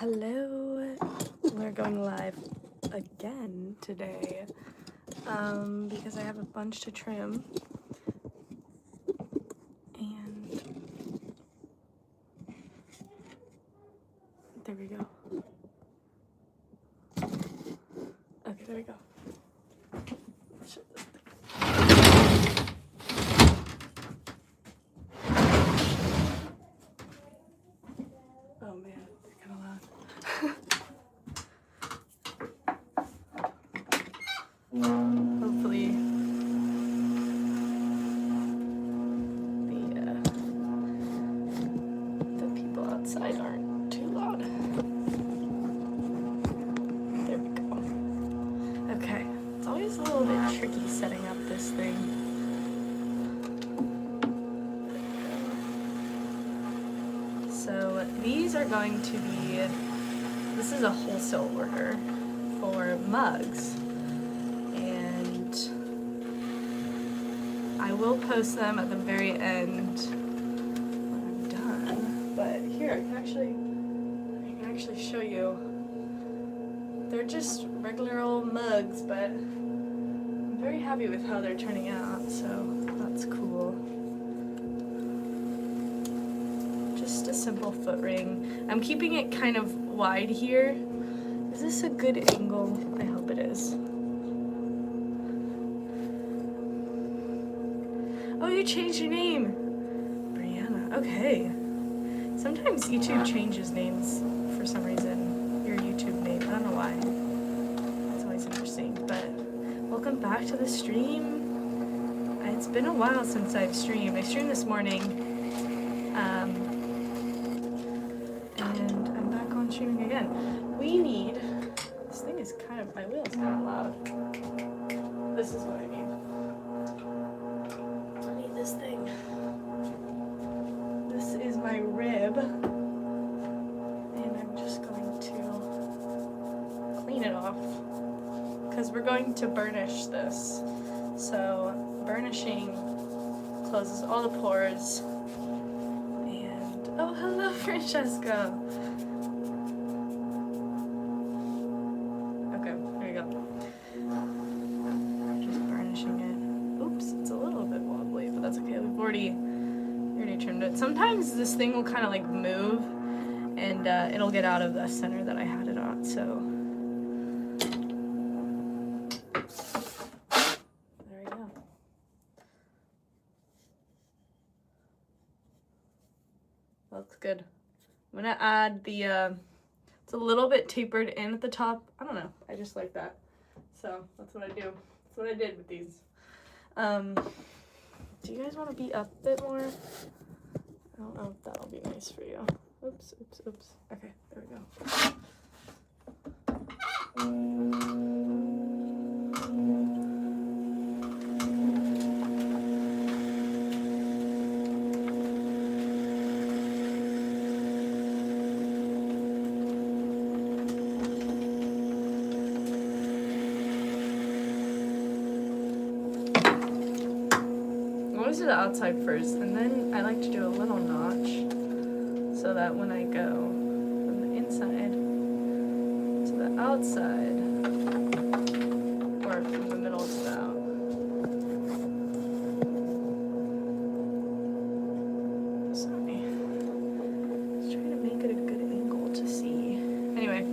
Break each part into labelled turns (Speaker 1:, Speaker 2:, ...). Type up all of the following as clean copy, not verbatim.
Speaker 1: Hello, we're going live again today because I have a bunch to trim and there we go. Okay, there we go. Oh man, they're kind of loud. Hopefully the people outside aren't too loud. There we go. Okay, it's always a little bit tricky setting up this thing. So these are going to be, this is a wholesale order for mugs, and I will post them at the very end when I'm done. But here, I can actually show you. They're just regular old mugs, but I'm very happy with how they're turning out, so that's cool. Just a simple foot ring. I'm keeping it kind of wide here. Is this a good angle? I hope it is. Oh, you changed your name. Brianna, okay. Sometimes YouTube changes names for some reason. Your YouTube name, I don't know why. That's always interesting, but welcome back to the stream. It's been a while since I've streamed. I streamed this morning. And I'm back on streaming again. We need, this thing is kind of, my wheel's kind of loud. This is what I need. I need this thing. This is my rib. And I'm just going to clean it off because we're going to burnish this. So burnishing closes all the pores. Oh, hello, Francesca. Okay, there you go. Just burnishing it. Oops, it's a little bit wobbly, but that's okay. We already trimmed it. Sometimes this thing will kind of like move, and it'll get out of the center that I had it on. So there we go. Looks good. I'm gonna add the, it's a little bit tapered in at the top. I don't know, I just like that. So that's what I do. That's what I did with these. Do you guys want to be up a bit more? I don't know if that'll be nice for you. Oops, oops, oops. Okay, there we go. Do the outside first, and then I like to do a little notch so that when I go from the inside to the outside, or from the middle to the out. Sorry. Let's try to make it a good angle to see. Anyway,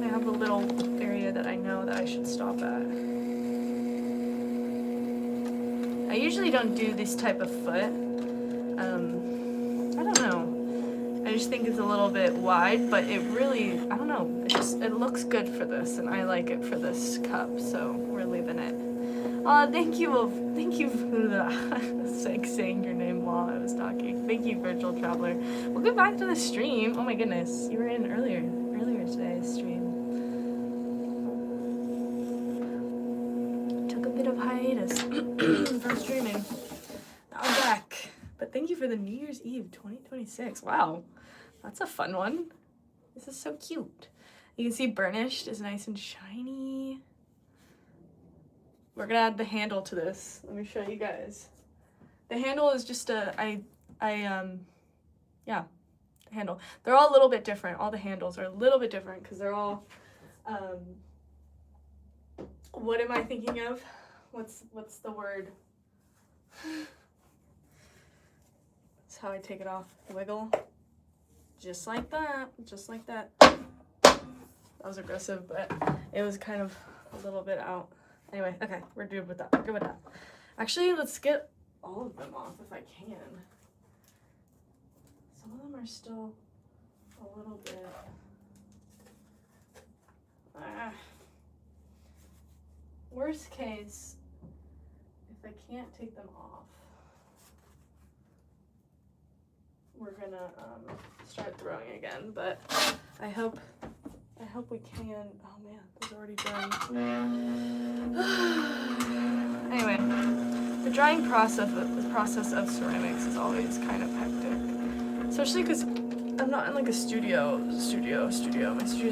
Speaker 1: I have a little area that I know that I should stop at. I usually don't do this type of foot. I don't know. I just think it's a little bit wide, but it really, I don't know. It looks good for this, and I like it for this cup, so we're leaving it. Thank you for I was like saying your name while I was talking. Thank you, Virtual Traveler. We'll get back to the stream. Oh my goodness, you were in earlier today's stream. Took a bit of hiatus from streaming. Now I'm back. But thank you for the New Year's Eve 2026. Wow, that's a fun one. This is so cute. You can see burnished is nice and shiny. We're gonna add the handle to this. Let me show you guys. The handle is just yeah, handle. They're all a little bit different. All the handles are a little bit different because they're all, what am I thinking of? What's the word? That's how I take it off. Wiggle. Just like that. Just like that. That was aggressive, but it was kind of a little bit out. Anyway, okay, we're good with that. We're good with that. Actually, let's get all of them off if I can. Some of them are still a little bit. Worst case, if I can't take them off, we're gonna start throwing again. But I hope we can. Oh man, those are already drying. Anyway, the drying process of ceramics is always kind of hectic, especially because I'm not in like a studio. My studio is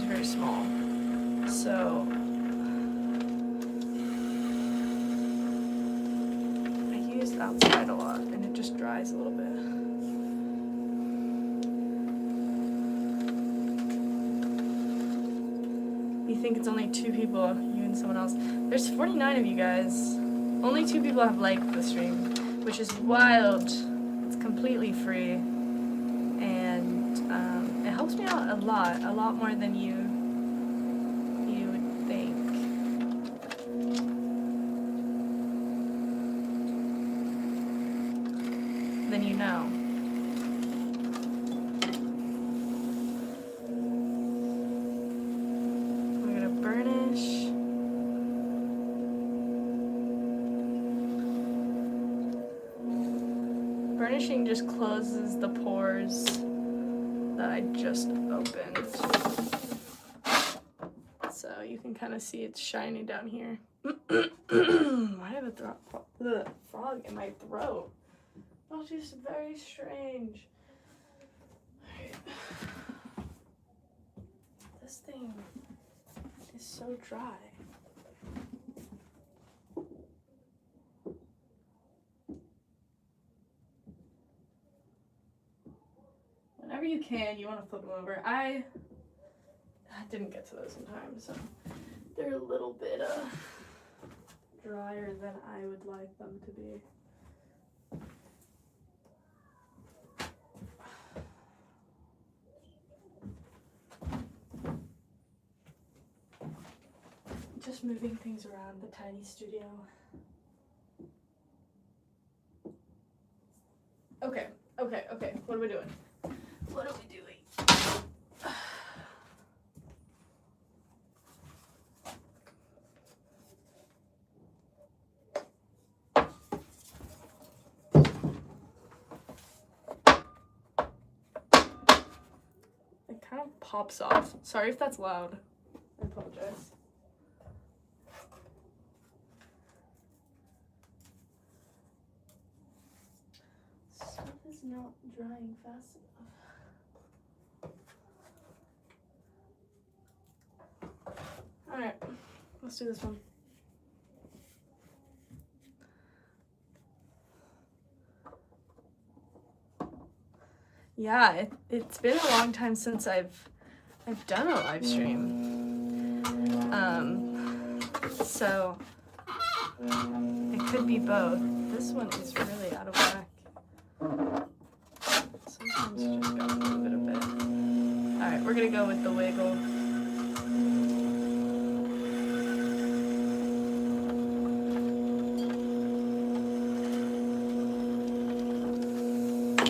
Speaker 1: very small, so I use outside a lot, and it just dries a little bit. You think it's only 2 people, you and someone else. There's 49 of you guys. Only 2 people have liked the stream, which is wild. It's completely free, and it helps me out a lot more than you would think. Than you know. Burnishing just closes the pores that I just opened. So you can kind of see it's shiny down here. Why do I have a frog in my throat? Oh, just very strange. Alright. This thing is so dry. Whenever you can, you want to flip them over. I didn't get to those in time, so they're a little bit drier than I would like them to be. Just moving things around the tiny studio. Okay. What are we doing? What are we doing? It kind of pops off. Sorry if that's loud. I apologize. Stuff is not drying fast enough. Alright, let's do this one. Yeah, it's been a long time since I've done a live stream. So it could be both. This one is really out of whack. Sometimes you just gotta move it a bit. Alright, we're gonna go with the wiggle.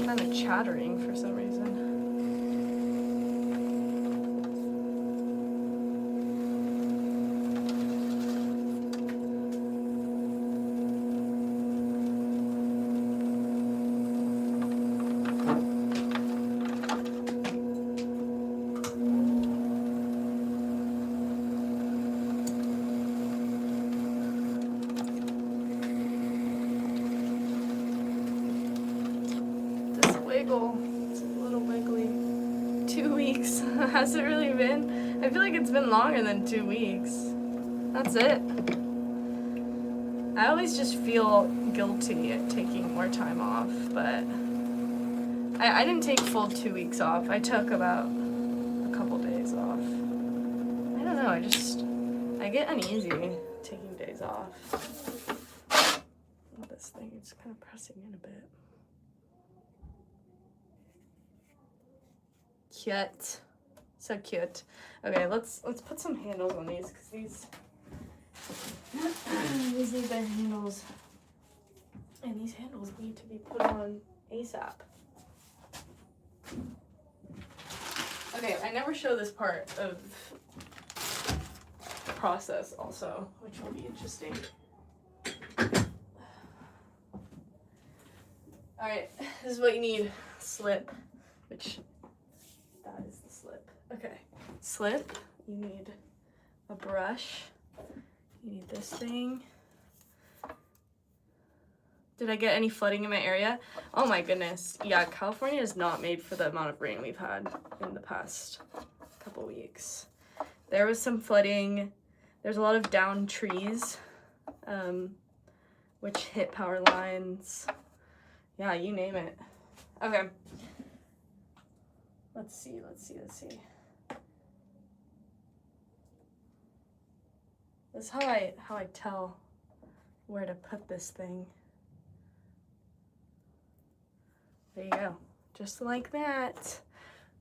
Speaker 1: Kind of chattering for some reason. It's a little wiggly. 2 weeks. Has it really been? I feel like it's been longer than 2 weeks. That's it. I always just feel guilty at taking more time off, but I didn't take full 2 weeks off. I took about a couple days off. I don't know, I get uneasy taking days off. This thing is kind of pressing in a bit. Cute. So cute. Okay, let's put some handles on these, because these need their handles. And these handles need to be put on ASAP. Okay, I never show this part of the process also, which will be interesting. Alright, this is what you need. Slip, which that is the slip. Okay, slip, you need a brush, you need this thing. Did I get any flooding in my area? Oh my goodness. Yeah, California is not made for the amount of rain we've had in the past couple weeks. There was some flooding. There's a lot of downed trees, which hit power lines. Yeah, you name it. Okay. Let's see. This is how I tell where to put this thing. There you go. Just like that.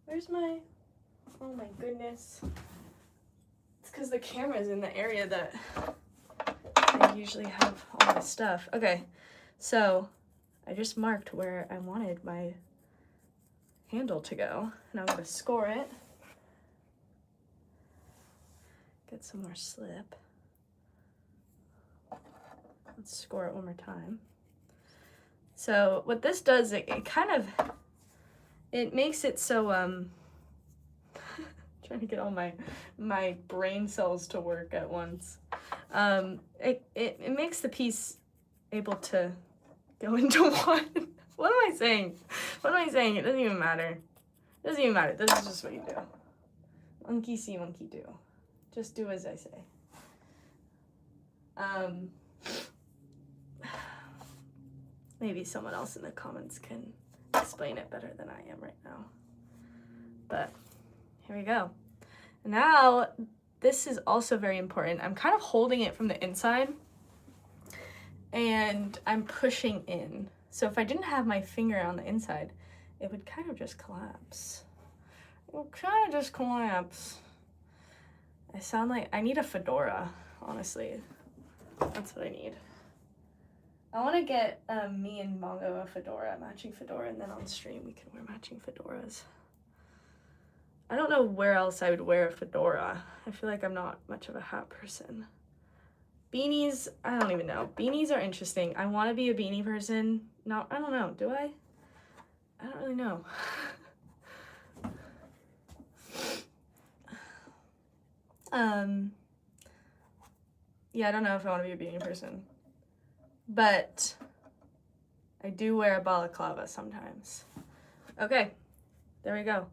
Speaker 1: Where's my, oh my goodness. It's because the camera's in the area that I usually have all my stuff. Okay, so I just marked where I wanted my handle to go, and I'm gonna score it. Get some more slip. Let's score it one more time. So what this does, it kind of, it makes it so, trying to get all my brain cells to work at once. It makes the piece able to go into one. What am I saying? What am I saying? It doesn't even matter. It doesn't even matter. This is just what you do. Monkey see, monkey do. Just do as I say. Maybe someone else in the comments can explain it better than I am right now. But here we go. Now, this is also very important. I'm kind of holding it from the inside and I'm pushing in. So if I didn't have my finger on the inside, it would kind of just collapse. It would kind of just collapse. I sound like I need a fedora, honestly. That's what I need. I want to get me and Mongo a fedora, matching fedora, and then on stream we can wear matching fedoras. I don't know where else I would wear a fedora. I feel like I'm not much of a hat person. Beanies, I don't even know. Beanies are interesting. I want to be a beanie person. No, I don't know. Do I? I don't really know. Yeah, I don't know if I want to be a beanie person. But I do wear a balaclava sometimes. Okay, there we go.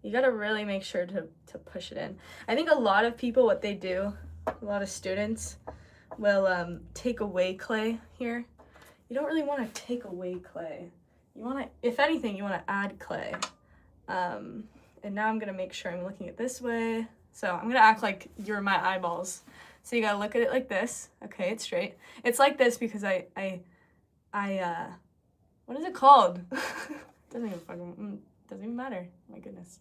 Speaker 1: You gotta really make sure to push it in. I think a lot of people, what they do, a lot of students will take away clay here. You don't really want to take away clay. You want to, if anything, you want to add clay. And now I'm gonna make sure I'm looking at this way. So I'm gonna act like you're my eyeballs. So you gotta look at it like this. Okay, it's straight. It's like this because I what is it called? Doesn't even matter. My goodness.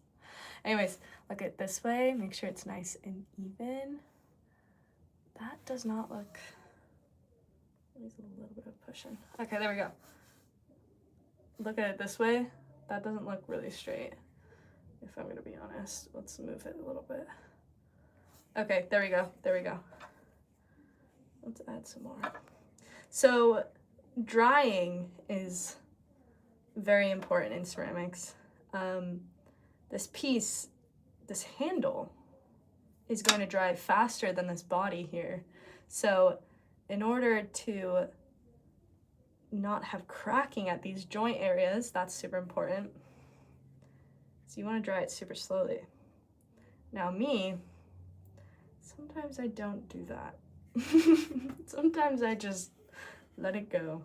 Speaker 1: Anyways, look at it this way. Make sure it's nice and even. That does not look. There's a little bit of pushing. Okay, there we go. Look at it this way. That doesn't look really straight, if I'm gonna be honest. Let's move it a little bit. Okay, there we go. There we go. Let's add some more. So drying is very important in ceramics. This piece, this handle, is going to dry faster than this body here. So in order to not have cracking at these joint areas, that's super important. So you want to dry it super slowly. Now me, sometimes I don't do that. Sometimes I just let it go.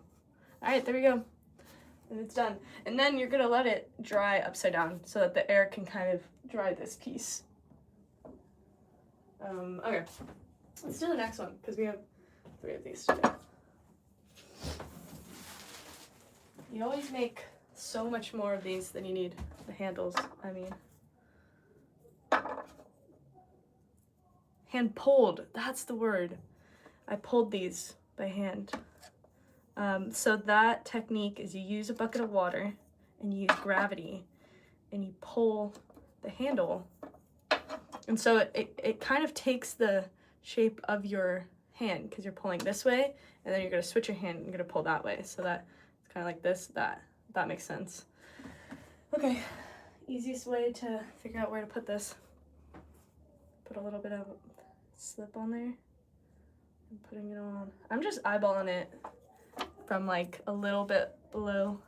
Speaker 1: All right, there we go. and it's done. And then you're gonna let it dry upside down so that the air can kind of dry this piece. Okay, let's do the next one because we have 3 of these to do. You always make so much more of these than you need the handles, I mean. Hand pulled, that's the word. I pulled these by hand. So that technique is you use a bucket of water and you use gravity and you pull the handle. And so it kind of takes the shape of your hand because you're pulling this way and then you're gonna switch your hand and you're gonna pull that way. So that it's kind of like this, that makes sense. Okay, easiest way to figure out where to put this. Put a little bit of slip on there and putting it on. I'm just eyeballing it from like a little bit below.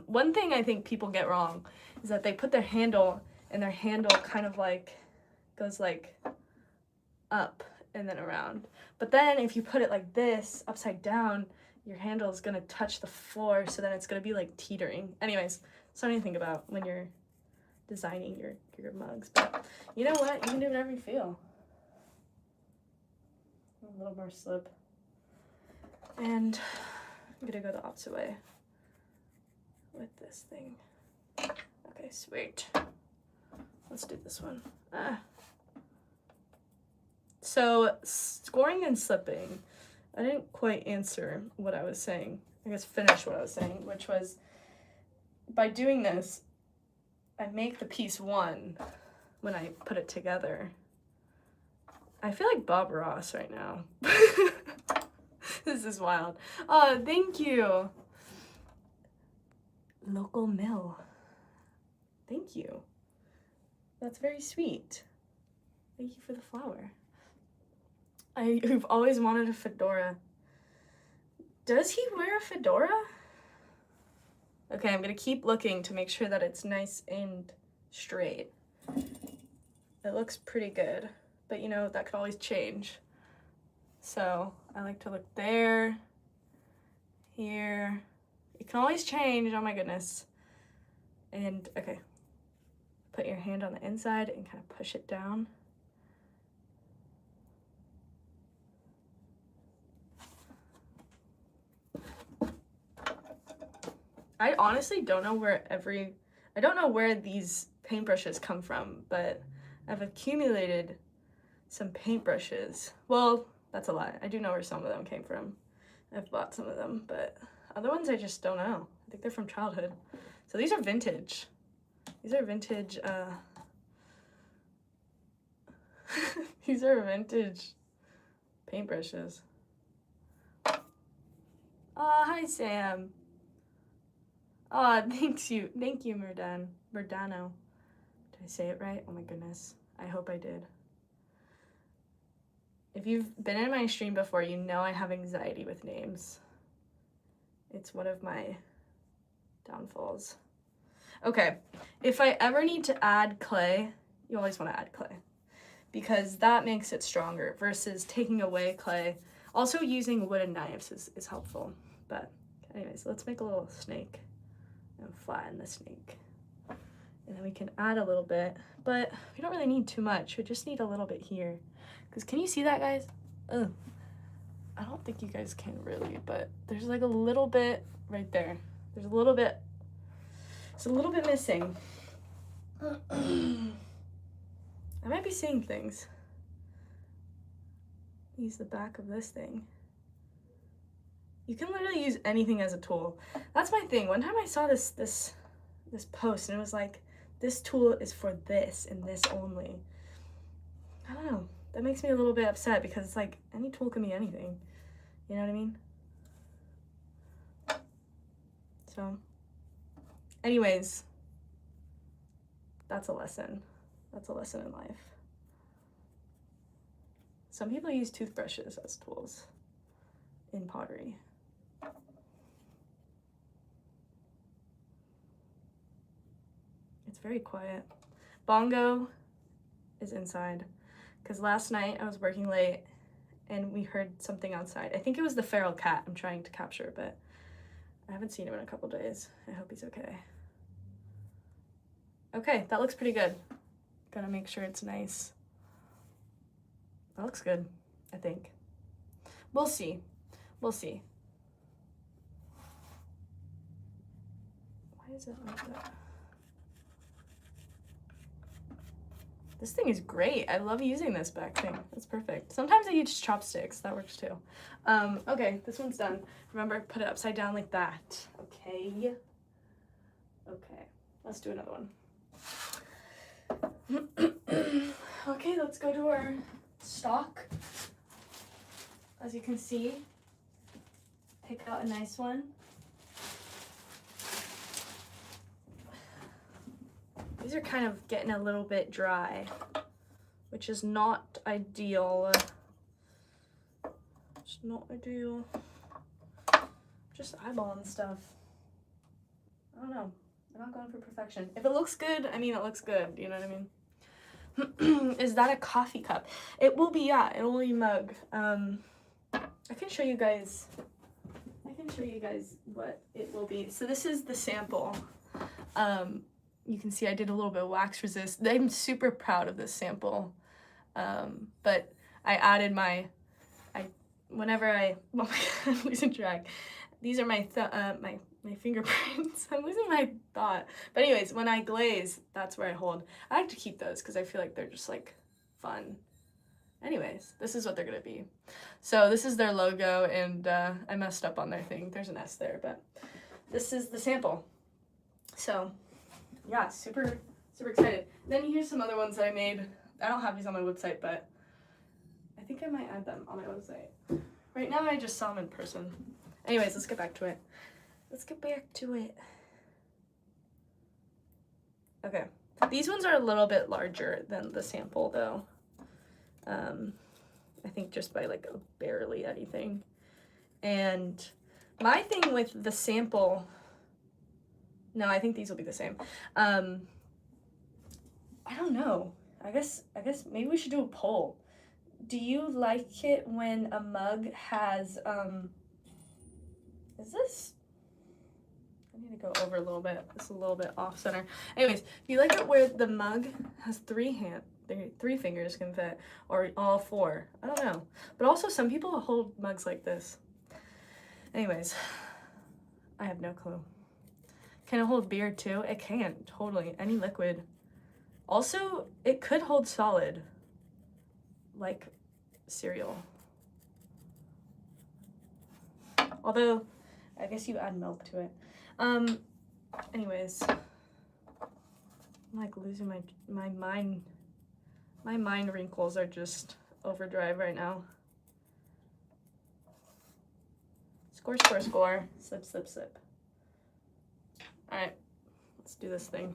Speaker 1: One thing I think people get wrong is that they put their handle and their handle kind of like goes like up and then around. But then if you put it like this upside down, your handle is gonna touch the floor, so then it's gonna be like teetering. Anyways, something to think about when you're designing your mugs. But you know what? You can do whatever you feel. A little more slip. And I'm gonna go the opposite way with this thing. Okay, sweet. Let's do this one. So scoring and slipping, I didn't quite answer what I was saying. I guess finish what I was saying, which was by doing this, I make the piece one when I put it together. I feel like Bob Ross right now. This is wild. Oh, thank you. Local mill. Thank you. That's very sweet. Thank you for the flower. I've always wanted a fedora. Does he wear a fedora? Okay, I'm gonna keep looking to make sure that it's nice and straight. It looks pretty good, but you know, that could always change. So I like to look there, here. It can always change, oh my goodness. And okay, put your hand on the inside and kind of push it down. I honestly don't know where I don't know where these paintbrushes come from, but I've accumulated some paintbrushes. Well, that's a lie. I do know where some of them came from. I've bought some of them, but other ones I just don't know. I think they're from childhood. So these are vintage. These are vintage, these are vintage paintbrushes. Oh, hi Sam. Oh, thank you, Murdano. Did I say it right? Oh my goodness, I hope I did. If you've been in my stream before, you know I have anxiety with names. It's one of my downfalls. Okay, if I ever need to add clay, you always want to add clay because that makes it stronger versus taking away clay. Also using wooden knives is helpful. But anyways, let's make a little snake and flatten the snake. And then we can add a little bit, but we don't really need too much. We just need a little bit here. Because can you see that, guys? Ugh. I don't think you guys can really, but there's like a little bit right there. There's a little bit, it's a little bit missing. I might be seeing things. Use the back of this thing. You can literally use anything as a tool. That's my thing. One time I saw this post and it was like, this tool is for this and this only. I don't know. That makes me a little bit upset because it's like any tool can be anything. You know what I mean? So, anyways, that's a lesson. That's a lesson in life. Some people use toothbrushes as tools in pottery. It's very quiet. Bongo is inside because last night I was working late and we heard something outside. I think it was the feral cat I'm trying to capture, but I haven't seen him in a couple days. I hope he's okay. Okay, that looks pretty good. Gotta make sure it's nice. That looks good, I think. We'll see. We'll see. Why is it like that? This thing is great. I love using this back thing. That's perfect. Sometimes I use chopsticks. That works too. Okay, this one's done. Remember, put it upside down like that. Okay. Okay, let's do another one. Okay, let's go to our stock. As you can see, pick out a nice one. These are kind of getting a little bit dry, which is not ideal. It's not ideal. Just eyeballing stuff. I don't know. I'm not going for perfection. If it looks good, I mean, it looks good. You know what I mean? Is that a coffee cup? It will be, yeah. It will be a mug. I can show you guys. What it will be. So this is the sample. You can see I did a little bit of wax resist. I'm super proud of this sample. But I added whenever I, oh my God, I'm losing track. These are my fingerprints. I'm losing my thought. But anyways, when I glaze, that's where I hold. I like to keep those because I feel like they're just like fun. Anyways, this is what they're gonna be. So this is their logo, and I messed up on their thing. There's an S there, but this is the sample. So yeah, super excited. Then here's some other ones that I made. I don't have these on my website, but I think I might add them on my website. Right now I just saw them in person. Anyways, let's get back to it. Okay, these ones are a little bit larger than the sample though. I think just by like barely anything. And my thing with the sample, no, I think these will be the same. I don't know. I guess maybe we should do a poll. Do you like it when a mug has, is this, I need to go over a little bit. It's a little bit off center. Anyways, do you like it where the mug has three fingers can fit, or all four? I don't know. But also some people hold mugs like this. Anyways, I have no clue. Can it hold beer too? It can, totally. Any liquid. Also, it could hold solid, like cereal. Although, I guess you add milk to it. Anyways, I'm like losing my mind. My mind wrinkles are just overdrive right now. Score, score, score. Slip, slip, slip. All right, let's do this thing.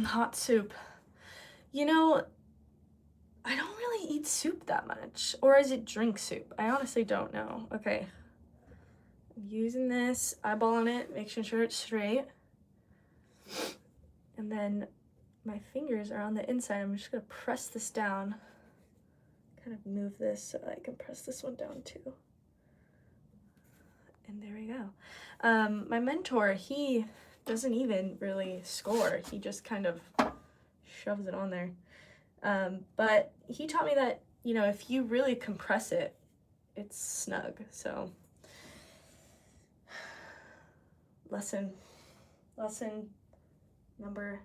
Speaker 1: Hot soup. You know, I don't really eat soup that much. Or is it drink soup? I honestly don't know. Okay. I'm using this, eyeballing it, making sure it's straight. And then my fingers are on the inside. I'm just gonna press this down. Kind of move this so I can press this one down too. And there we go. My mentor, he doesn't even really score. He just kind of shoves it on there. But he taught me that, you know, if you really compress it, it's snug. So lesson number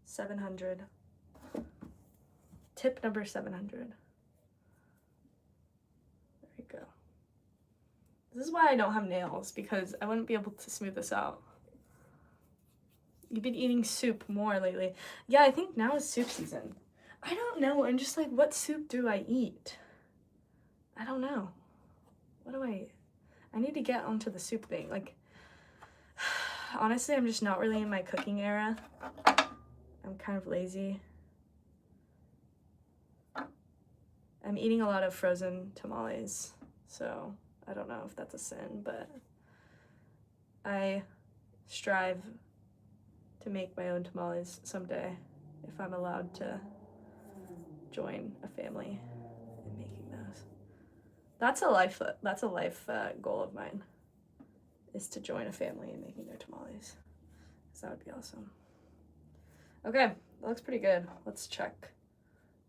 Speaker 1: 700. Tip number 700. There you go. This is why I don't have nails, because I wouldn't be able to smooth this out. You've been eating soup more lately. Yeah, I think now is soup season. I don't know. I'm just like, what soup do I eat? I don't know. What do I need to get onto the soup thing. Like, honestly, I'm just not really in my cooking era. I'm kind of lazy. I'm eating a lot of frozen tamales, so I don't know if that's a sin, but I strive to make my own tamales someday if I'm allowed to join a family in making those. That's a life goal of mine. is to join a family in making their tamales. So that would be awesome. Okay, that looks pretty good. Let's check.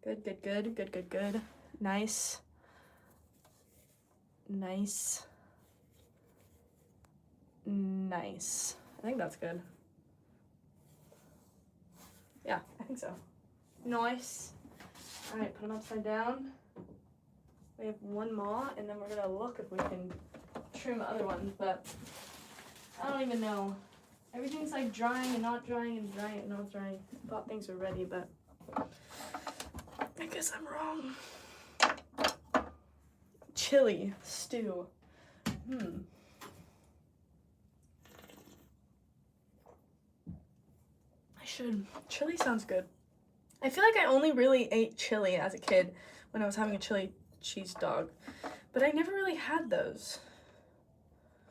Speaker 1: Good, good, good, good, good, good. Nice. Nice. Nice. I think that's good. Yeah, I think so. Nice. All right, put them upside down. We have one more, and then we're gonna look if we can trim other ones, but I don't even know. Everything's like drying and not drying and drying and not drying. I thought things were ready, but I guess I'm wrong. Chili stew. Chili sounds good. I feel like I only really ate chili as a kid when I was having a chili cheese dog, but I never really had those.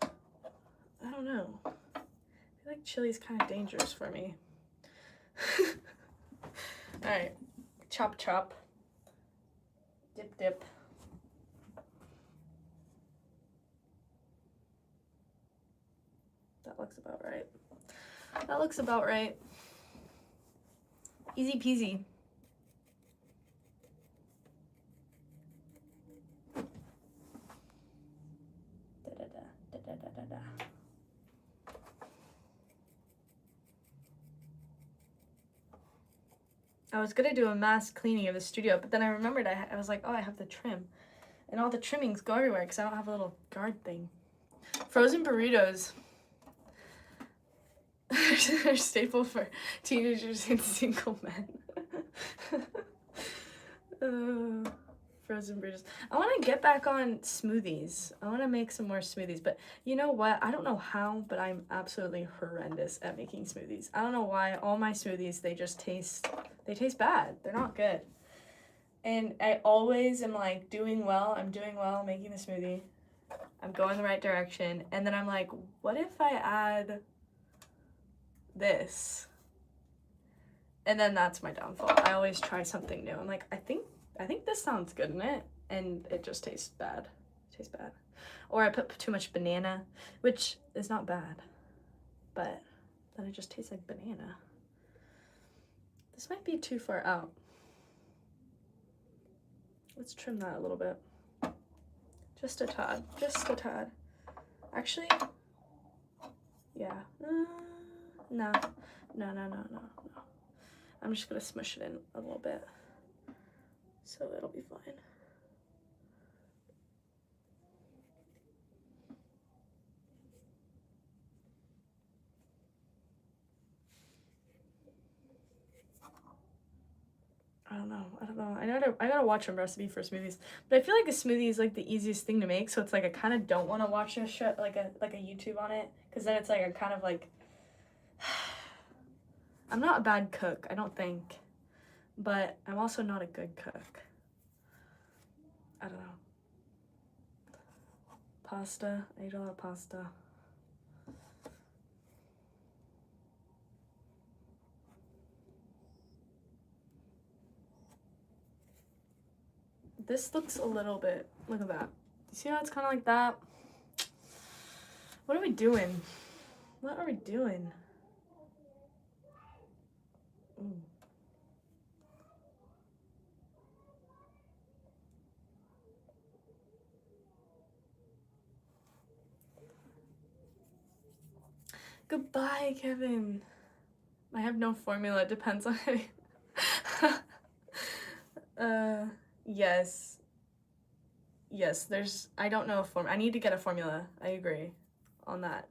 Speaker 1: I don't know. I feel like chili's kind of dangerous for me. All right, chop chop. Dip dip. That looks about right. That looks about right. Easy peasy. I was gonna do a mass cleaning of the studio, but then I remembered I was like, oh, I have to trim. And all the trimmings go everywhere because I don't have a little guard thing. Frozen burritos. They're staple for teenagers and single men. Frozen burritos. I want to get back on smoothies. I want to make some more smoothies, but you know what? I don't know how, but I'm absolutely horrendous at making smoothies. I don't know why. All my smoothies, they taste bad. They're not good. And I always am like doing well. I'm doing well making the smoothie. I'm going the right direction. And then I'm like, what if I add this? And then that's my downfall. I always try something new. I'm like, I think this sounds good in it, and it just tastes bad. It tastes bad. Or I put too much banana, which is not bad, but then it just tastes like banana. This might be too far out. Let's trim that a little bit. Just a tad. Just a tad. Actually, yeah. No. I'm just gonna smush it in a little bit, so it'll be fine. I don't know. I gotta watch a recipe for smoothies, but I feel like a smoothie is like the easiest thing to make. So it's like I kind of don't want to watch a show, like a YouTube on it, because then it's like I kind of like. I'm not a bad cook, I don't think, but I'm also not a good cook. I don't know. Pasta. I eat a lot of pasta. This looks a little bit, look at that. You see how it's kind of like that? What are we doing? What are we doing? Ooh. Goodbye, Kevin. I have no formula. It depends on yes. Yes, I don't know a form. I need to get a formula. I agree on that.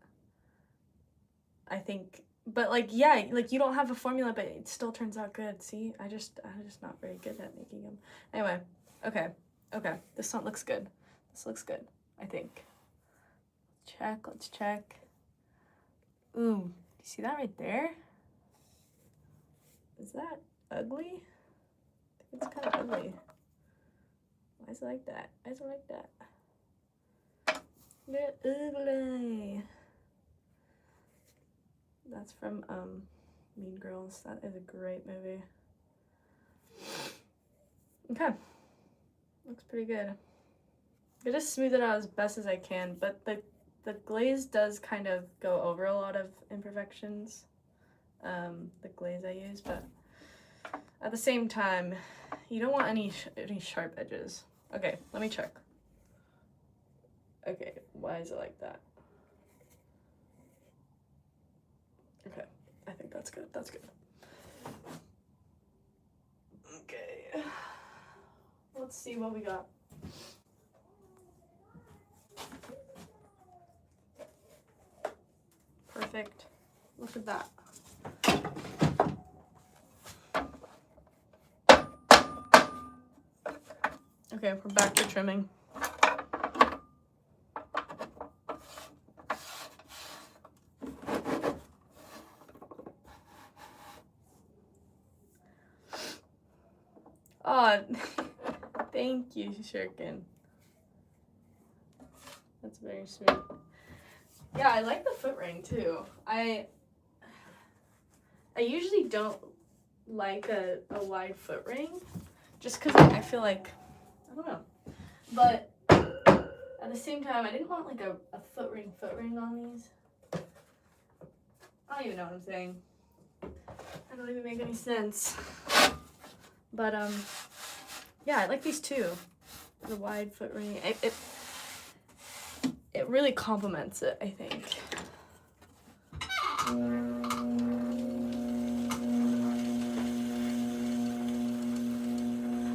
Speaker 1: I think, but like, yeah, like you don't have a formula, but it still turns out good. See, I'm just not very good at making them. Anyway, okay. This one looks good. This looks good, I think. Let's check. Ooh, you see that right there? Is that ugly? I think it's kind of ugly. Why is it like that? Why is it like that? They're ugly. That's from Mean Girls. That is a great movie. Okay. Looks pretty good. I just smooth it out as best as I can, but the glaze does kind of go over a lot of imperfections, the glaze I use, but at the same time, you don't want any sharp edges. Okay, let me check. Okay, why is it like that? Okay, I think that's good, that's good. Okay, let's see what we got. Perfect, look at that. Okay, we're back to trimming. Oh, thank you, Shirkin. That's very sweet. Yeah, I like the foot ring too. I usually don't like a wide foot ring, just because I feel like, I don't know. But at the same time, I didn't want like a foot ring on these. I don't even know what I'm saying. I don't even make any sense. But yeah, I like these too. The wide foot ring. It really complements it, I think.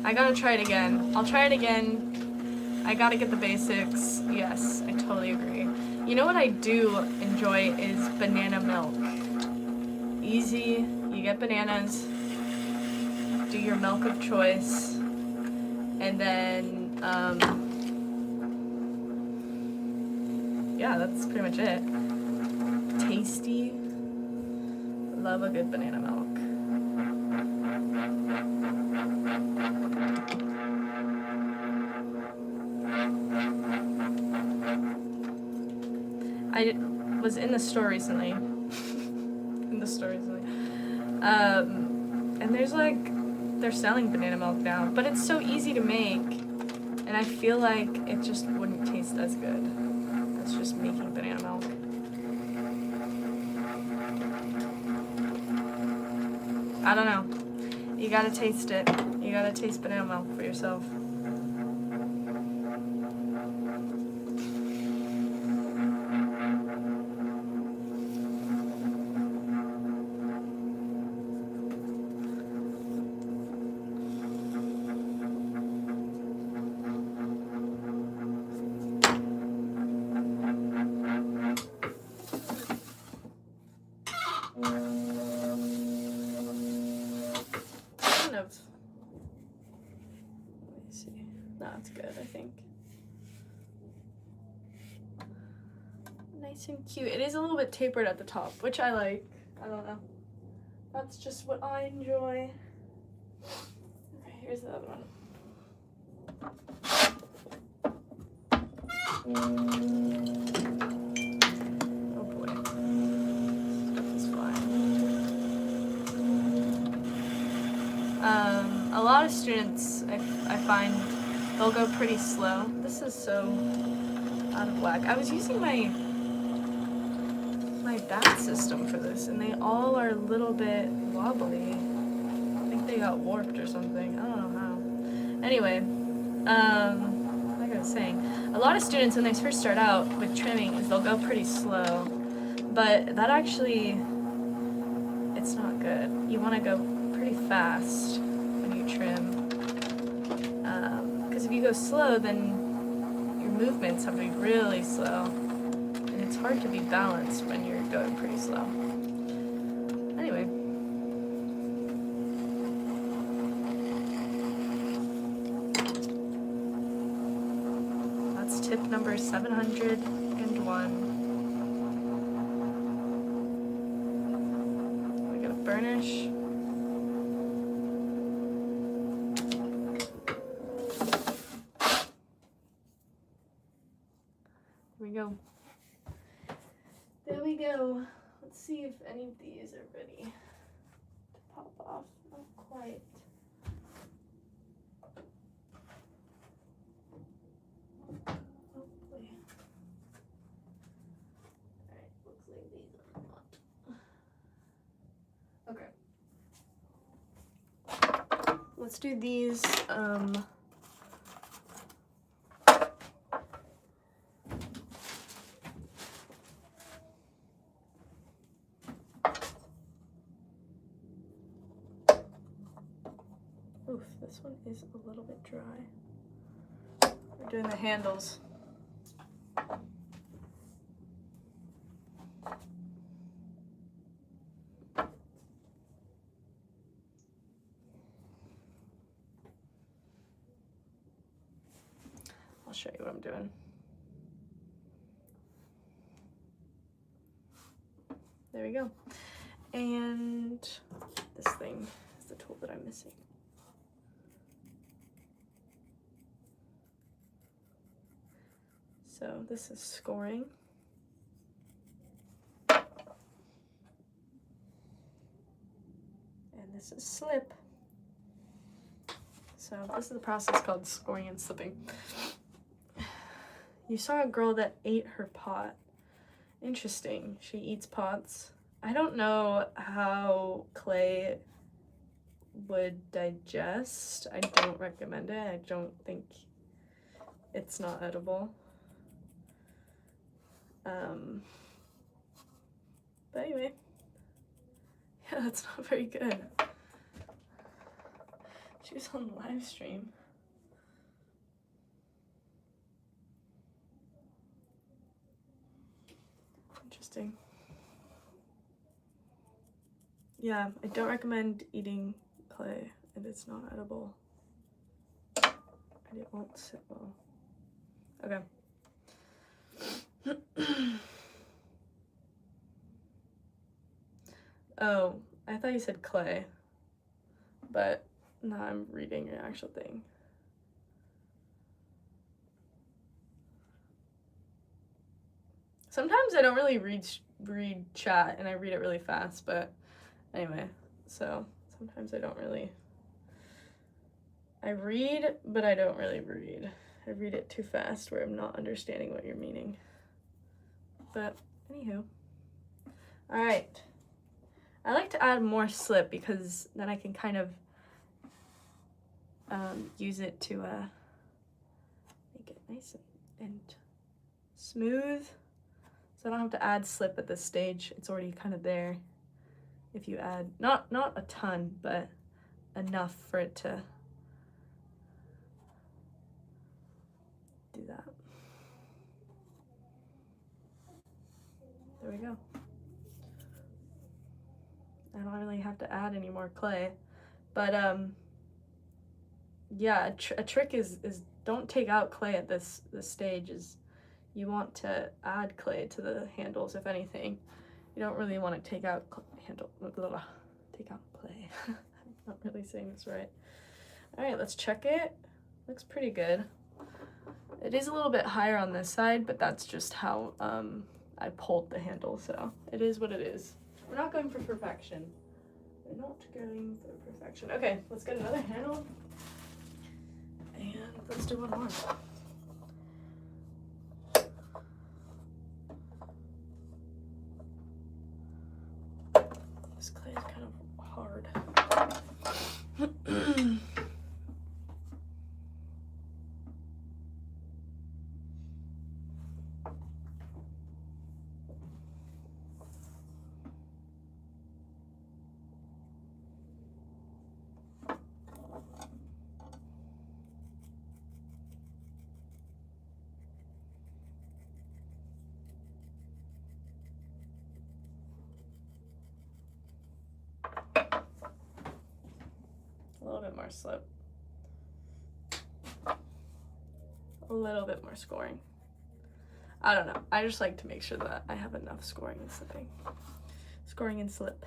Speaker 1: I gotta try it again. I'll try it again. I gotta get the basics. Yes, I totally agree. You know what I do enjoy is banana milk. Easy, you get bananas, do your milk of choice, and then, yeah, that's pretty much it. Tasty. Love a good banana milk. I was in the store recently. And there's like, they're selling banana milk now, but it's so easy to make, and I feel like it just wouldn't taste as good. It's just making banana milk. I don't know. You gotta taste it. You gotta taste banana milk for yourself. That's good, I think. Nice and cute. It is a little bit tapered at the top, which I like. I don't know. That's just what I enjoy. Okay, here's the other one. Oh boy. Stuff is flying. A lot of students, I find, they'll go pretty slow. This is so out of whack. I was using my bat system for this, and they all are a little bit wobbly. I think they got warped or something. I don't know how. Anyway, like I was saying, a lot of students when they first start out with trimming is they'll go pretty slow, but that actually, it's not good. You want to go pretty fast when you trim, because if you go slow, then your movements have to be really slow, and it's hard to be balanced when you're going pretty slow. Anyway. That's tip number 701. We got a burnish. There we go. There we go. Let's see if any of these are ready to pop off. Not quite. let's do these. Oof, this one is a little bit dry. We're doing the handles. I'll show you what I'm doing. There we go. And this thing is the tool that I'm missing. So this is scoring. And this is slip. So this is the process called scoring and slipping. You saw a girl that ate her pot. Interesting. She eats pots. I don't know how clay would digest. I don't recommend it. I don't think it's not edible. But anyway, yeah, that's not very good. She was on the live stream. Interesting. Yeah, I don't recommend eating clay, and it's not edible. And it won't sit well. Okay. Oh, I thought you said clay, but now I'm reading your actual thing. Sometimes I don't really read chat, and I read it really fast, but anyway, so sometimes I don't really. I read, but I don't really read. I read it too fast where I'm not understanding what you're meaning. But anywho. All right. I like to add more slip because then I can kind of use it to make it nice and smooth. So I don't have to add slip at this stage. It's already kind of there. If you add, not a ton, but enough for it to do that. There we go. I don't really have to add any more clay, but yeah, a trick is don't take out clay at this stage. Is you want to add clay to the handles, if anything. You don't really want to take out take out clay. I'm not really saying this right. All right, let's check it. Looks pretty good. It is a little bit higher on this side, but that's just how I pulled the handle, so it is what it is. We're not going for perfection. We're not going for perfection. Okay, let's get another handle. And let's do one more. This clay is kind of hard. A little bit more slip. A little bit more scoring. I don't know. I just like to make sure that I have enough scoring and slipping. Scoring and slip.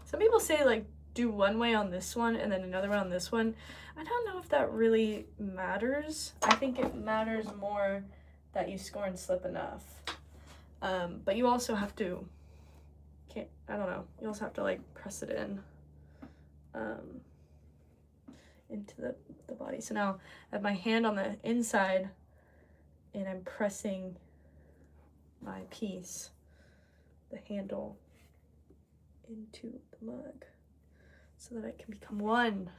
Speaker 1: Some people say like do one way on this one and then another way on this one. I don't know if that really matters. I think it matters more that you score and slip enough. But you also have to, I don't know, you also have to like press it in into the body. So now I have my hand on the inside and I'm pressing my piece, the handle, into the mug so that I can become one.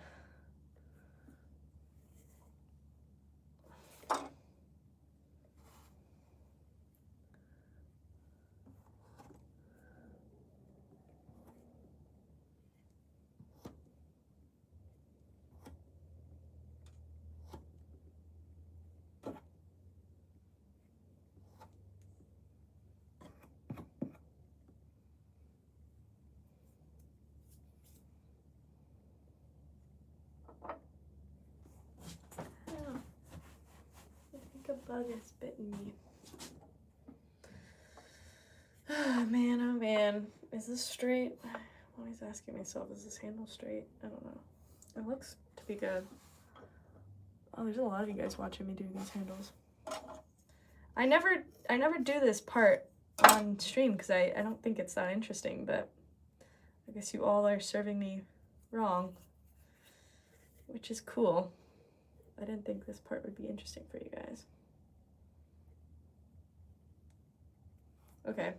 Speaker 1: A bug has bitten me. Oh man. Is this straight? I'm always asking myself, is this handle straight? I don't know. It looks to be good. Oh, there's a lot of you guys watching me do these handles. I never do this part on stream because I don't think it's that interesting, but I guess you all are serving me wrong, which is cool. I didn't think this part would be interesting for you guys. Okay.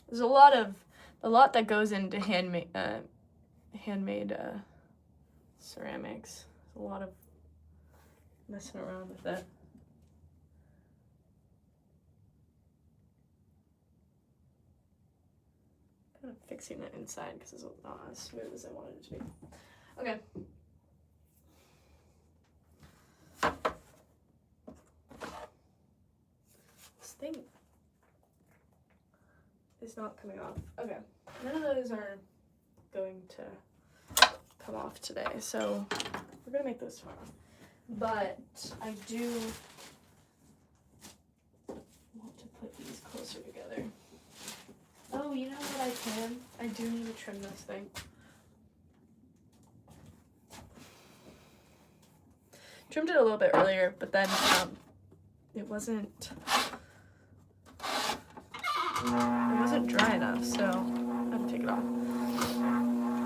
Speaker 1: There's a lot that goes into handmade ceramics. There's a lot of messing around with it. Kind of fixing the inside because it's not as smooth as I wanted it to be. Okay. This thing is not coming off. Okay. None of those are going to come off today, so we're gonna make those fun. But I do want to put these closer together. Oh, you know what I can? I do need to trim this thing. Trimmed it a little bit earlier, but then it wasn't dry enough, so I have to take it off.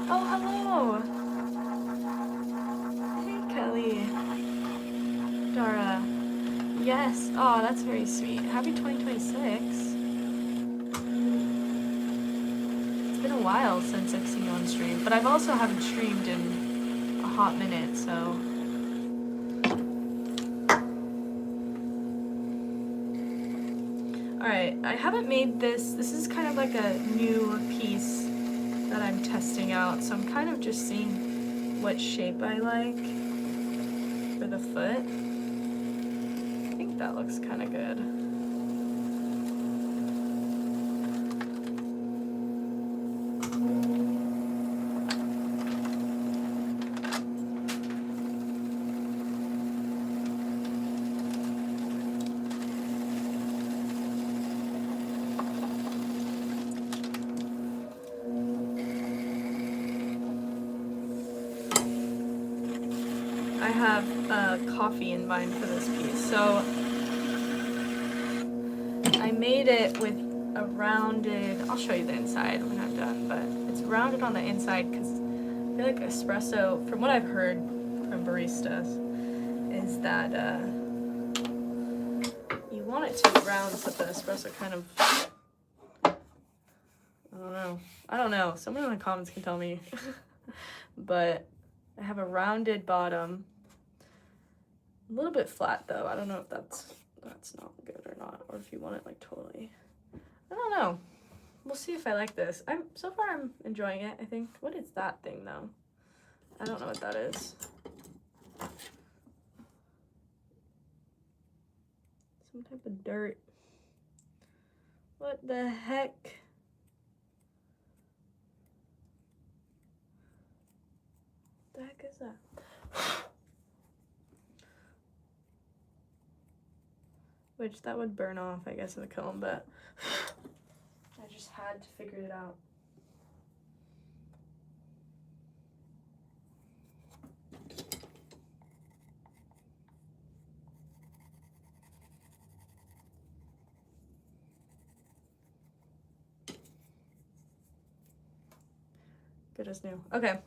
Speaker 1: Oh, hello! Hey, Kelly. Dara. Yes. Oh, that's very sweet. Happy 2026. It's been a while since I've seen you on stream, but I've also haven't streamed in a hot minute, so... Alright, I haven't made this. This is kind of like a new piece that I'm testing out, so I'm kind of just seeing what shape I like for the foot. I think that looks kind of good. I have coffee in mind for this piece, so I made it with a rounded, I'll show you the inside when I'm done, but it's rounded on the inside because I feel like espresso, from what I've heard from baristas, is that you want it to be round so the espresso kind of, I don't know, someone in the comments can tell me, but I have a rounded bottom. A little bit flat though. I don't know if that's not good or not, or if you want it like totally. I don't know. We'll see if I like this. So far I'm enjoying it, I think. What is that thing though? I don't know what that is. Some type of dirt. What the heck? What the heck is that? Which that would burn off, I guess, in the kiln, but I just had to figure it out. Good as new. Okay,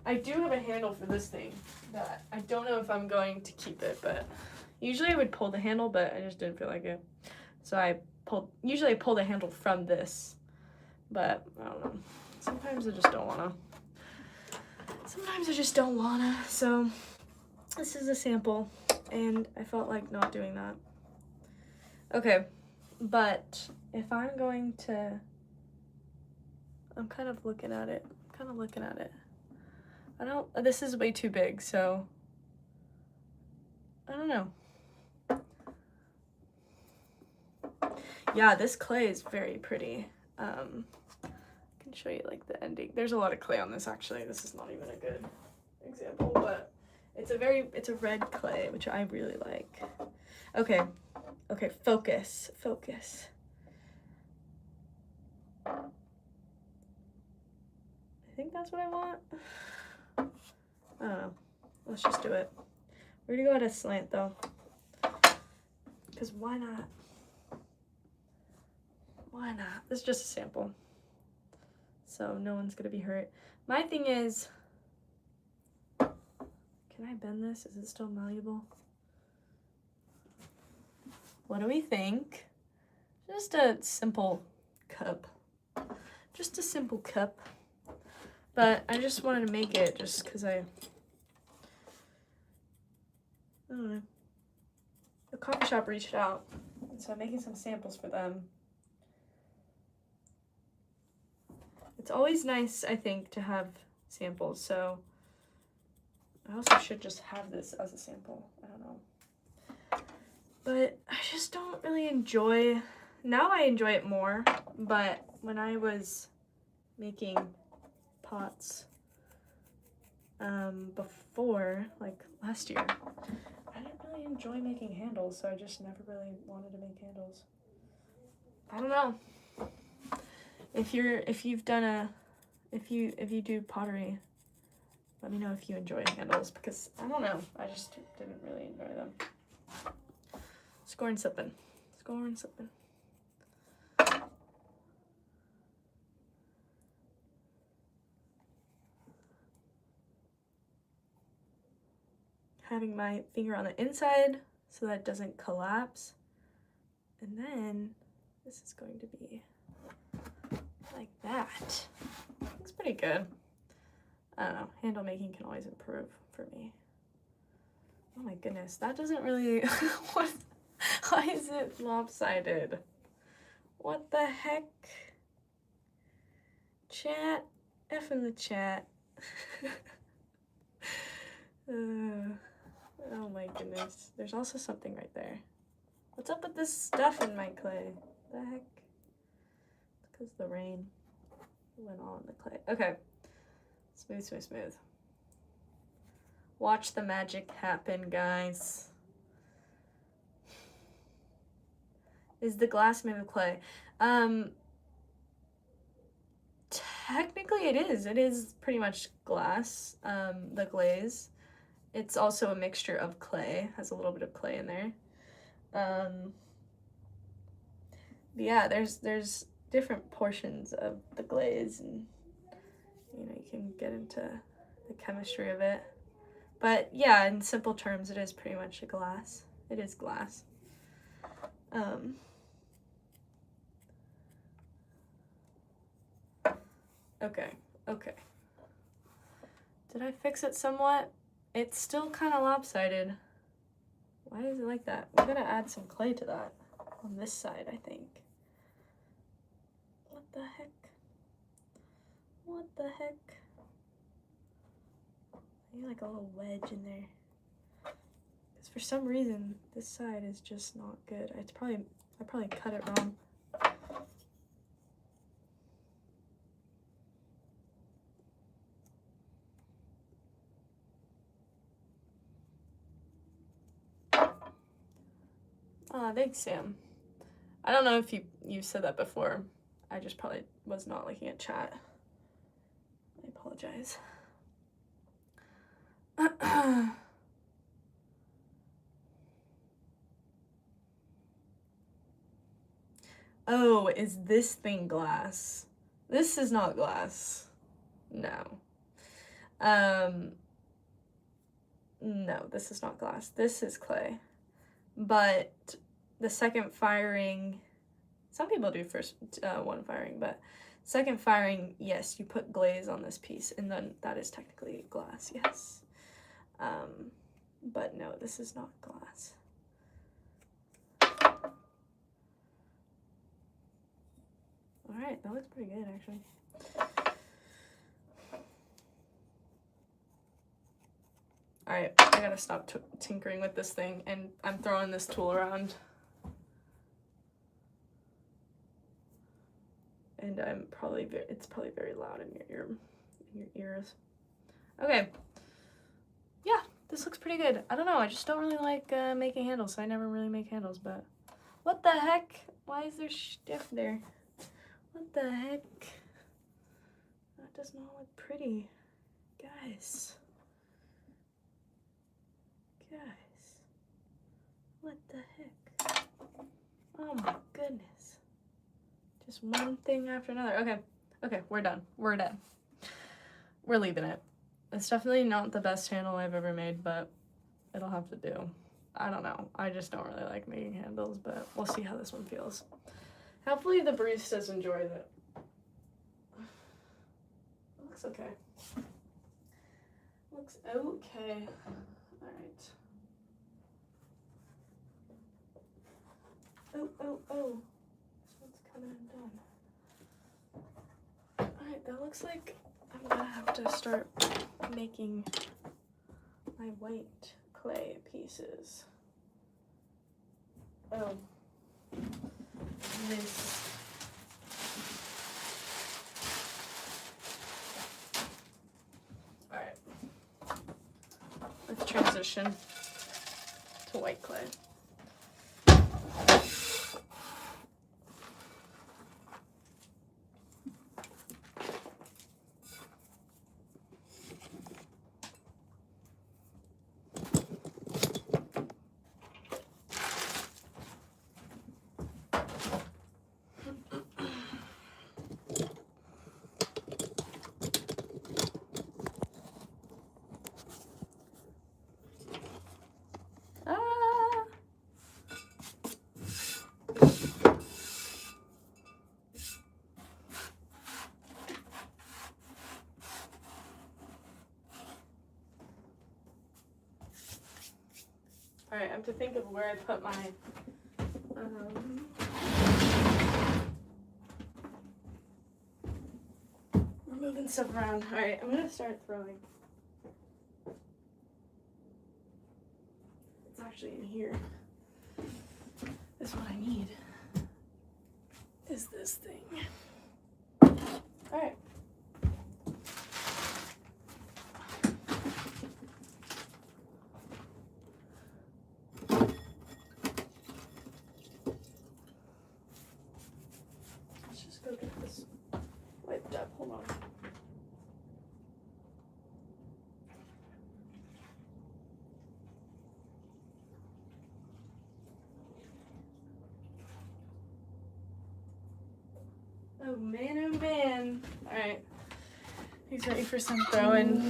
Speaker 1: I do have a handle for this thing that I don't know if I'm going to keep it, but Usually I would pull the handle, but I just didn't feel like it. So usually I pull the handle from this, but I don't know. Sometimes I just don't wanna. Sometimes I just don't wanna. So this is a sample, and I felt like not doing that. Okay, but if I'm going to, I'm kind of looking at it. This is way too big, so I don't know. Yeah, this clay is very pretty. I can show you like the ending. There's a lot of clay on this actually. This is not even a good example, but it's a red clay, which I really like. Okay, focus. I think that's what I want. I don't know. Let's just do it. We're gonna go at a slant though, because why not? Why not? This is just a sample, so no one's gonna be hurt. My thing is, can I bend this? Is it still malleable? What do we think? Just a simple cup. Just a simple cup. But I just wanted to make it just because I don't know. The coffee shop reached out, and so I'm making some samples for them. It's always nice, I think, to have samples, so I also should just have this as a sample. I don't know. But I just don't really enjoy, now I enjoy it more, but when I was making pots before, like last year, I didn't really enjoy making handles, so I just never really wanted to make handles. I don't know. If you do pottery, let me know if you enjoy handles, because I don't know, I just didn't really enjoy them. Scoring sipping. Having my finger on the inside so that it doesn't collapse. And then this is going to be like that. Looks pretty good. I don't know, handle making can always improve for me. Oh my goodness, that doesn't really, why is it lopsided? What the heck? Chat, F in the chat. Oh my goodness. There's also something right there. What's up with this stuff in my clay? The heck? It's because the rain went all in the clay. Okay. Smooth. Watch the magic happen, guys. Is the glass made of clay? Technically it is. It is pretty much glass, the glaze. It's also a mixture of clay, has a little bit of clay in there. Yeah, there's different portions of the glaze, and you know, you can get into the chemistry of it. But yeah, in simple terms, it is pretty much a glass. It is glass. Okay. Did I fix it somewhat? It's still kind of lopsided. Why is it like that? We're gonna add some clay to that on this side, I think. What the heck? Maybe like a little wedge in there. Because for some reason, this side is just not good. I probably cut it wrong. Thanks, Sam. I don't know if you said that before. I just probably was not looking at chat. I apologize. Oh, is this thing glass? This is not glass. No. No, this is not glass. This is clay. but the second firing, some people do first one firing, but second firing, yes, you put glaze on this piece, and then that is technically glass, yes. But no, this is not glass. All right, that looks pretty good, actually. All right, I gotta stop tinkering with this thing, and I'm throwing this tool around. And it's probably very loud in your ears. Okay. Yeah, this looks pretty good. I don't know, I just don't really like making handles, so I never really make handles, but what the heck? Why is there stuff there? What the heck? That does not look pretty. Guys. What the heck? Oh my goodness. Just one thing after another. Okay, we're done. We're done. We're leaving it. It's definitely not the best handle I've ever made, but it'll have to do. I don't know. I just don't really like making handles, but we'll see how this one feels. Hopefully the baristas enjoy it. Looks okay. Looks okay. All right. Oh. This one's coming undone. Alright, that looks like I'm gonna have to start making my white clay pieces. Oh. This. Alright. Let's transition to white clay. Alright, I have to think of where I put my we're moving stuff around. Alright, I'm gonna start throwing. It's actually in here. This is what I need. Is this thing. Alright. Go get this wiped up. Hold on. Oh man. Alright. He's ready for some throwing.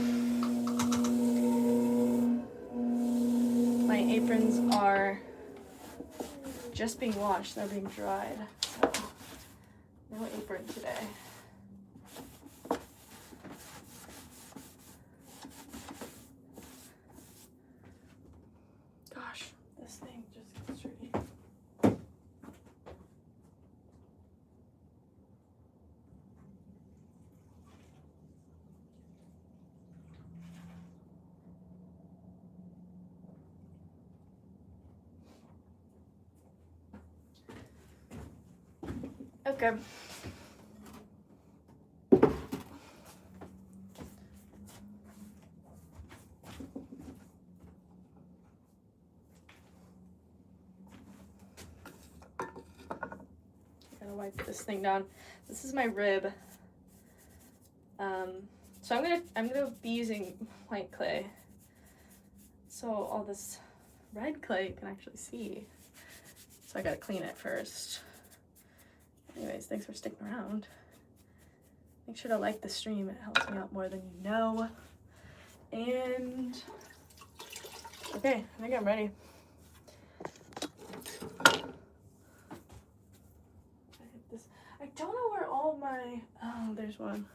Speaker 1: My aprons are just being washed. They're being dried. So. No apron today. Gosh, this thing just gets dirty. Okay. Wipe this thing down. This is my rib. So I'm gonna be using white clay. So all this red clay you can actually see. So I gotta clean it first. Anyways, thanks for sticking around. Make sure to like the stream, it helps me out more than you know. And okay, I think I'm ready. all my, oh, there's one.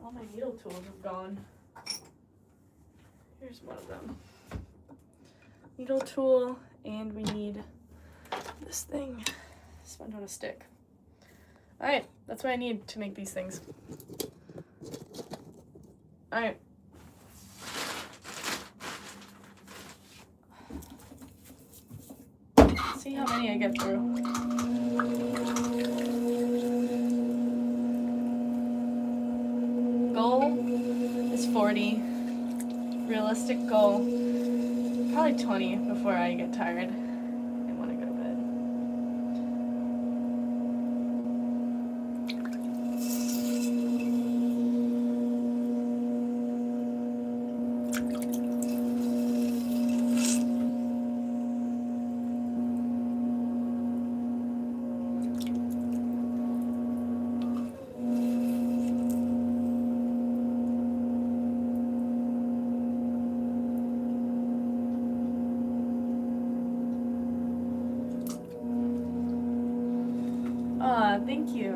Speaker 1: All my needle tools have gone. Here's one of them. Needle tool, and we need this thing. Sponge on a stick. All right, that's what I need to make these things. All right. Let's see how many I get through. Goal is 40. Realistic goal, probably 20 before I get tired and want to go to bed. Thank you.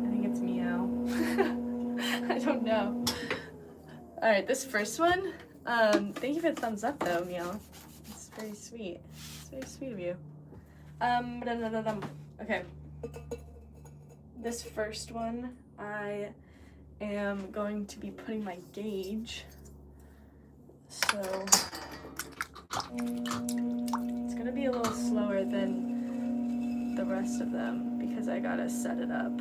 Speaker 1: I think it's meow. I don't know. Alright, this first one, thank you for the thumbs up though, meow. It's very sweet. It's very sweet of you. Okay. This first one, I am going to be putting my gauge. So it's gonna be a little slower than the rest of them because I gotta set it up.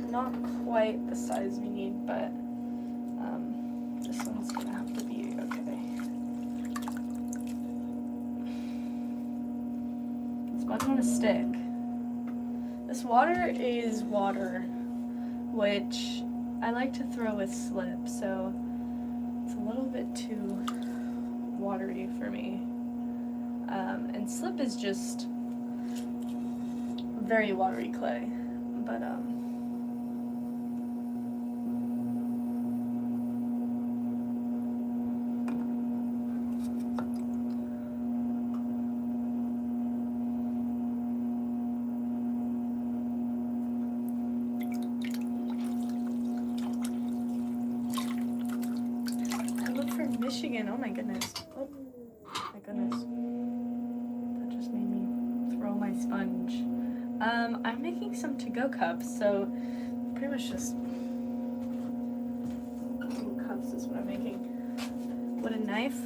Speaker 1: Not quite the size we need, but this one's gonna have to be okay. Sponge on a stick. This water is water, which I like to throw with slip, so it's a little bit too watery for me. And slip is just very watery clay, but Michigan, oh my goodness. Oh my goodness. That just made me throw my sponge. I'm making some to-go cups, so pretty much just little cups is what I'm making. Wooden knife.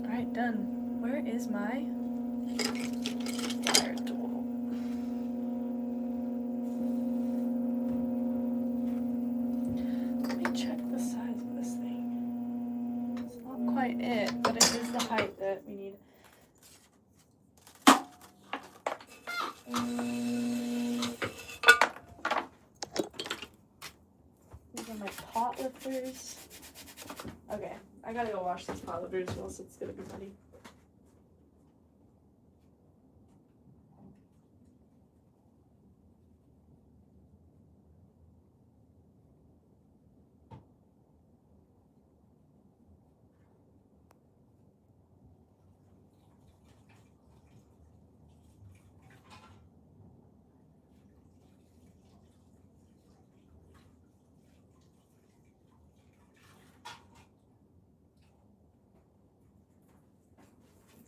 Speaker 1: Alright, done. Where is my wire tool? It, but it is the height that we need. These are my pot lifters. Okay, I gotta go wash these pot lifters or else it's gonna be muddy.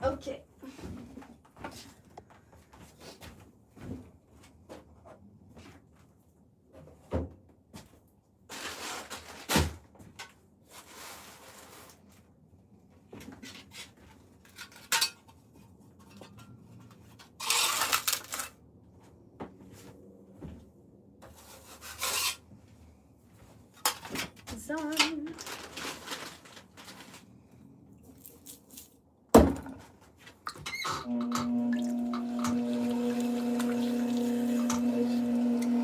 Speaker 1: Okay.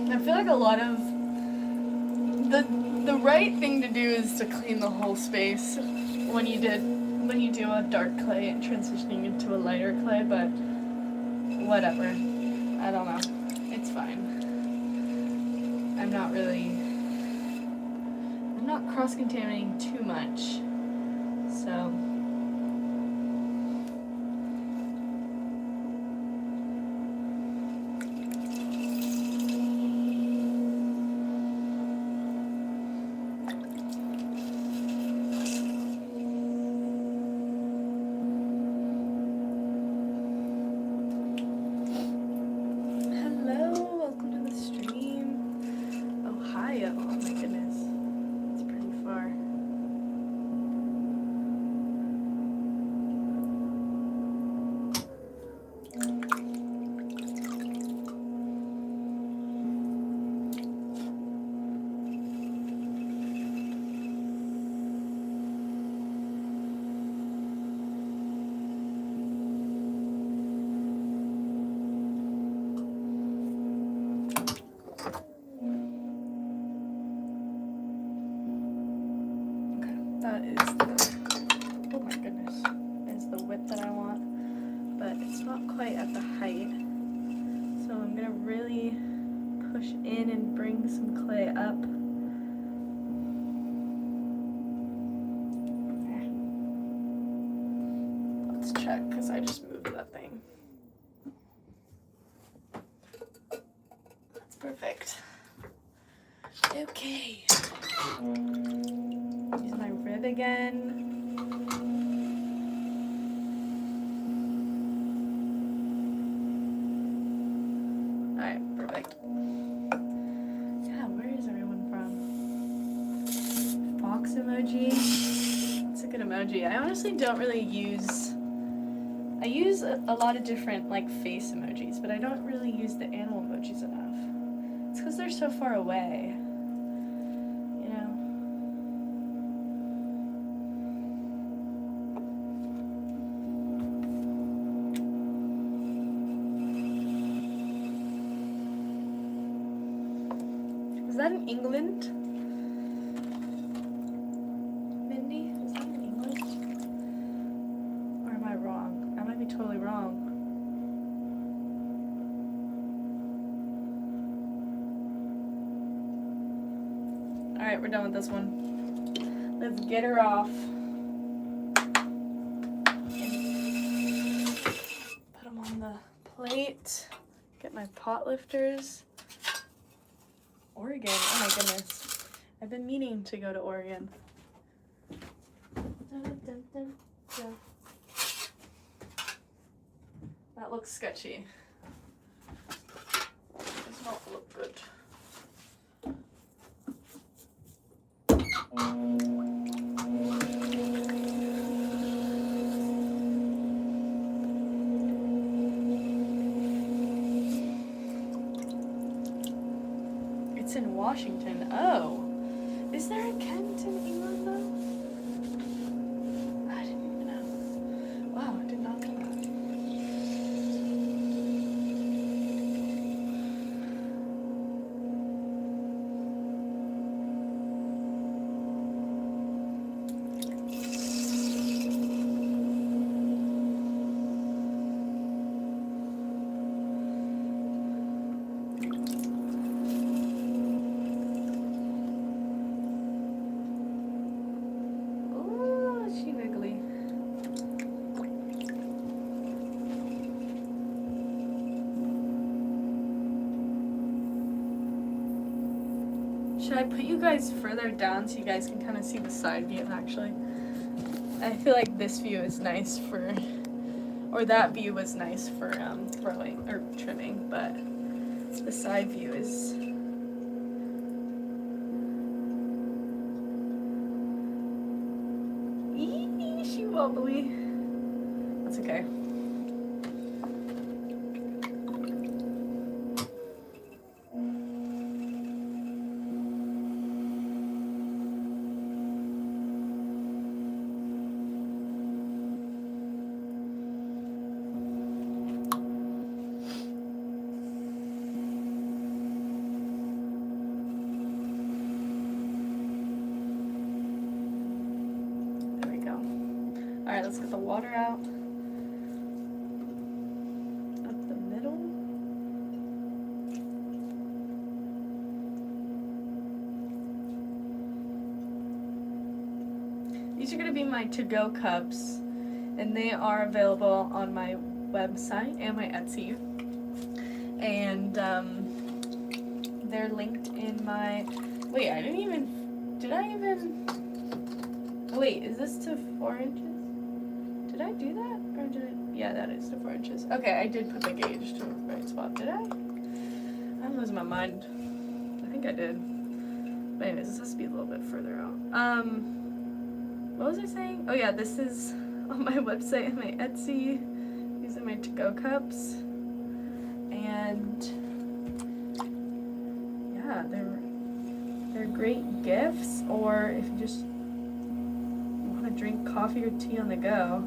Speaker 1: I feel like a lot of the right thing to do is to clean the whole space when you do a dark clay and transitioning into a lighter clay, but whatever. I don't know. It's fine. I'm not cross-contaminating too much. So that is oh my goodness, is the width that I want, but it's not quite at the height. So I'm gonna really push in and bring some clay up. Okay. Let's check, because I just moved that thing. That's perfect. Okay. Use my rib again. Alright, perfect. Yeah, where is everyone from? Fox emoji. That's a good emoji. I honestly don't really use... I use a lot of different like face emojis, but I don't really use the animal emojis enough. It's because they're so far away. Is that in England? Mindy? Is that in England? Or am I wrong? I might be totally wrong. Alright, we're done with this one. Let's get her off. Put them on the plate. Get my pot lifters. Oregon, oh my goodness. I've been meaning to go to Oregon. That looks sketchy. Does not look good. It's in Washington. Oh. Is there a Kent in England though? I didn't even know. Wow, I did not know that. Should I put you guys further down so you guys can kind of see the side view actually? I feel like this view is nice for, or that view was nice for throwing or trimming, but the side view is she wobbly. That's okay. Alright, let's get the water out. Up the middle. These are going to be my to-go cups, and they are available on my website and my Etsy. And they're linked in my... Wait, I didn't even... Did I even... Oh, wait, is this to 4 inches? Did I do that? Or did I... Yeah, that is to 4 inches. Okay, I did put the gauge to the right spot. Did I? I'm losing my mind. I think I did. But anyways, this has to be a little bit further out. What was I saying? Oh yeah, this is on my website and my Etsy. These are my to-go cups. And yeah, they're great gifts, or if you just want to drink coffee or tea on the go.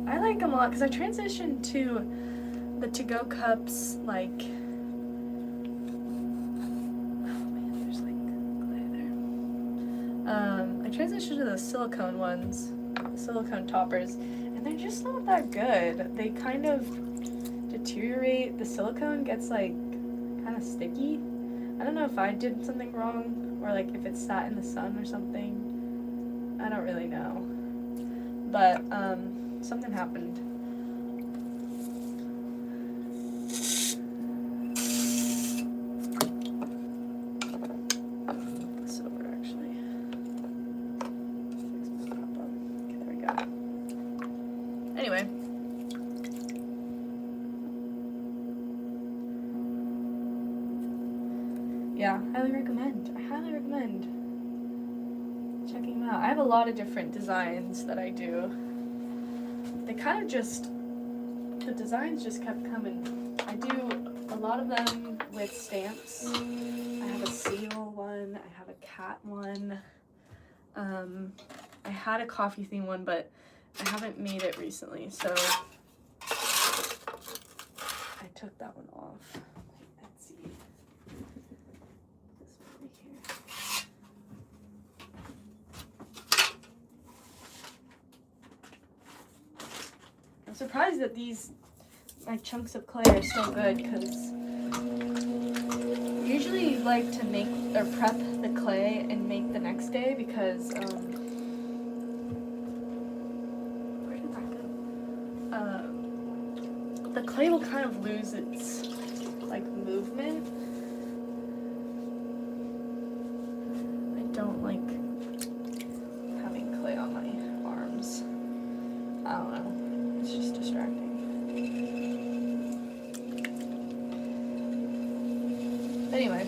Speaker 1: I like them a lot because I transitioned to the to-go cups like... I transitioned to the silicone ones, silicone toppers, and they're just not that good. They kind of deteriorate. The silicone gets like kind of sticky. I don't know if I did something wrong or like if it sat in the sun or something. I don't really know. But something happened. Anyway. Yeah, highly recommend. I highly recommend checking them out. I have a lot of different designs that I do. They kind of just, the designs just kept coming. I do a lot of them with stamps. I have a seal one, I have a cat one. I had a coffee theme one, but I haven't made it recently, so I took that one off. Let's see. This one right here. I'm surprised that these, my chunks of clay are so good, because I usually like to make or prep the clay and make the next day, because the clay will kind of lose its like movement. I don't like having clay on my arms. I don't know. It's just distracting. Anyway,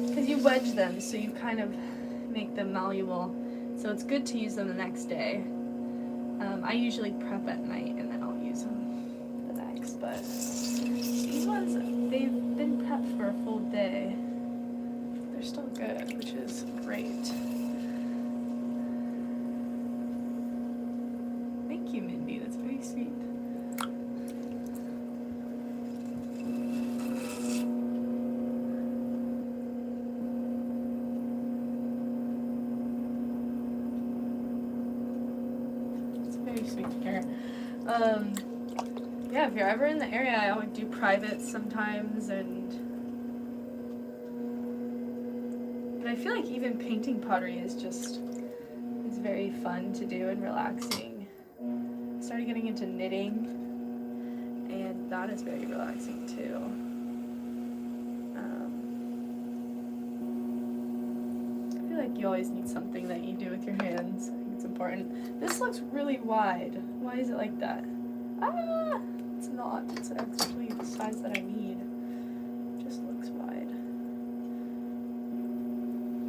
Speaker 1: because you wedge them, so you kind of make them malleable. So it's good to use them the next day. I usually prep at night and then I'll use them. But these ones, they've been prepped for a full day. They're still good, which is great. Thank you, Mindy. That's very sweet. It's very sweet to hear. Yeah, if you're ever in the area, I always do privates sometimes, but I feel like even painting pottery is very fun to do and relaxing. I started getting into knitting, and that is very relaxing too. I feel like you always need something that you do with your hands. I think it's important. This looks really wide. Why is it like that? Ah! It's not. It's actually the size that I need. It just looks wide.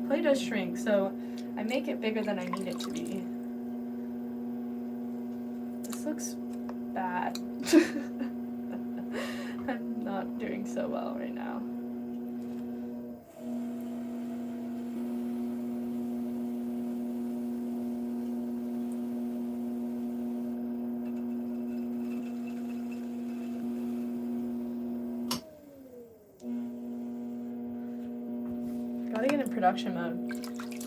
Speaker 1: Clay does shrink, so I make it bigger than I need it to be. This looks bad. I'm not doing so well right now. Gotta get in production mode.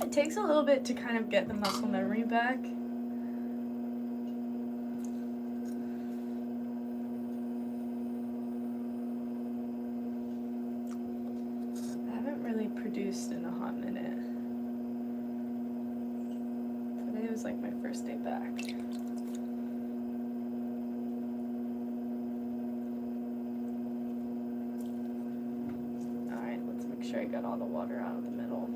Speaker 1: It takes a little bit to kind of get the muscle memory back. I haven't really produced in a hot minute. Today was like my first day back. Alright, let's make sure I got all the water out of the middle.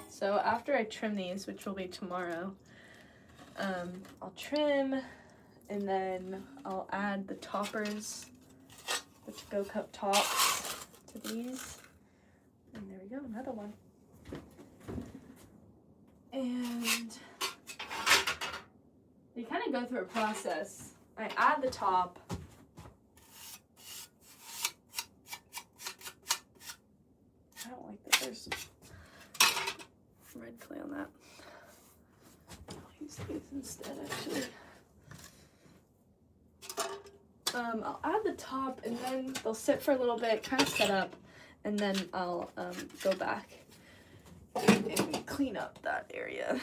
Speaker 1: So after I trim these, which will be tomorrow, I'll trim and then I'll add the toppers, the to-go cup tops to these. And there we go, another one. And they kind of go through a process. I add the top. I don't like that there's red clay on that. I'll use these instead, actually. I'll add the top and then they'll sit for a little bit, kind of set up, and then I'll go back and clean up that area.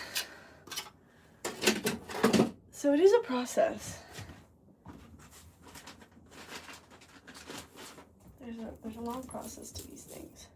Speaker 1: So it is a process. There's a long process to these things.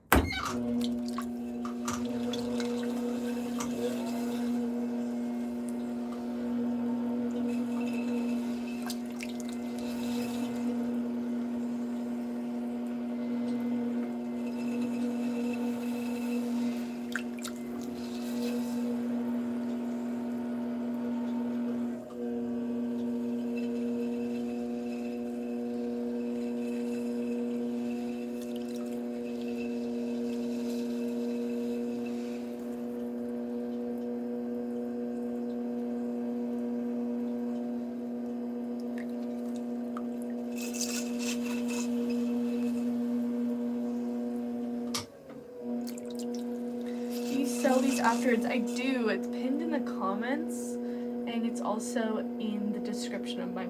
Speaker 1: Sell these afterwards. I do. It's pinned in the comments and it's also in the description of my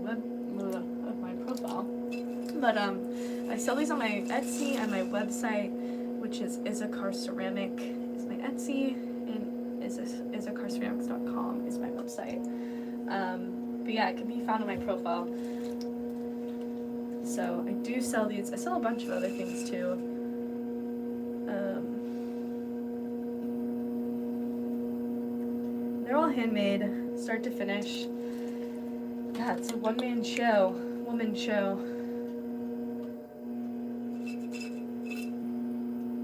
Speaker 1: profile. But I sell these on my Etsy and my website, which is Isacarrceramic is my Etsy, and isacarrceramics.com is my website. But yeah, it can be found on my profile. So I do sell these. I sell a bunch of other things too. They're all handmade, start to finish. Yeah, it's a one-man show, woman show.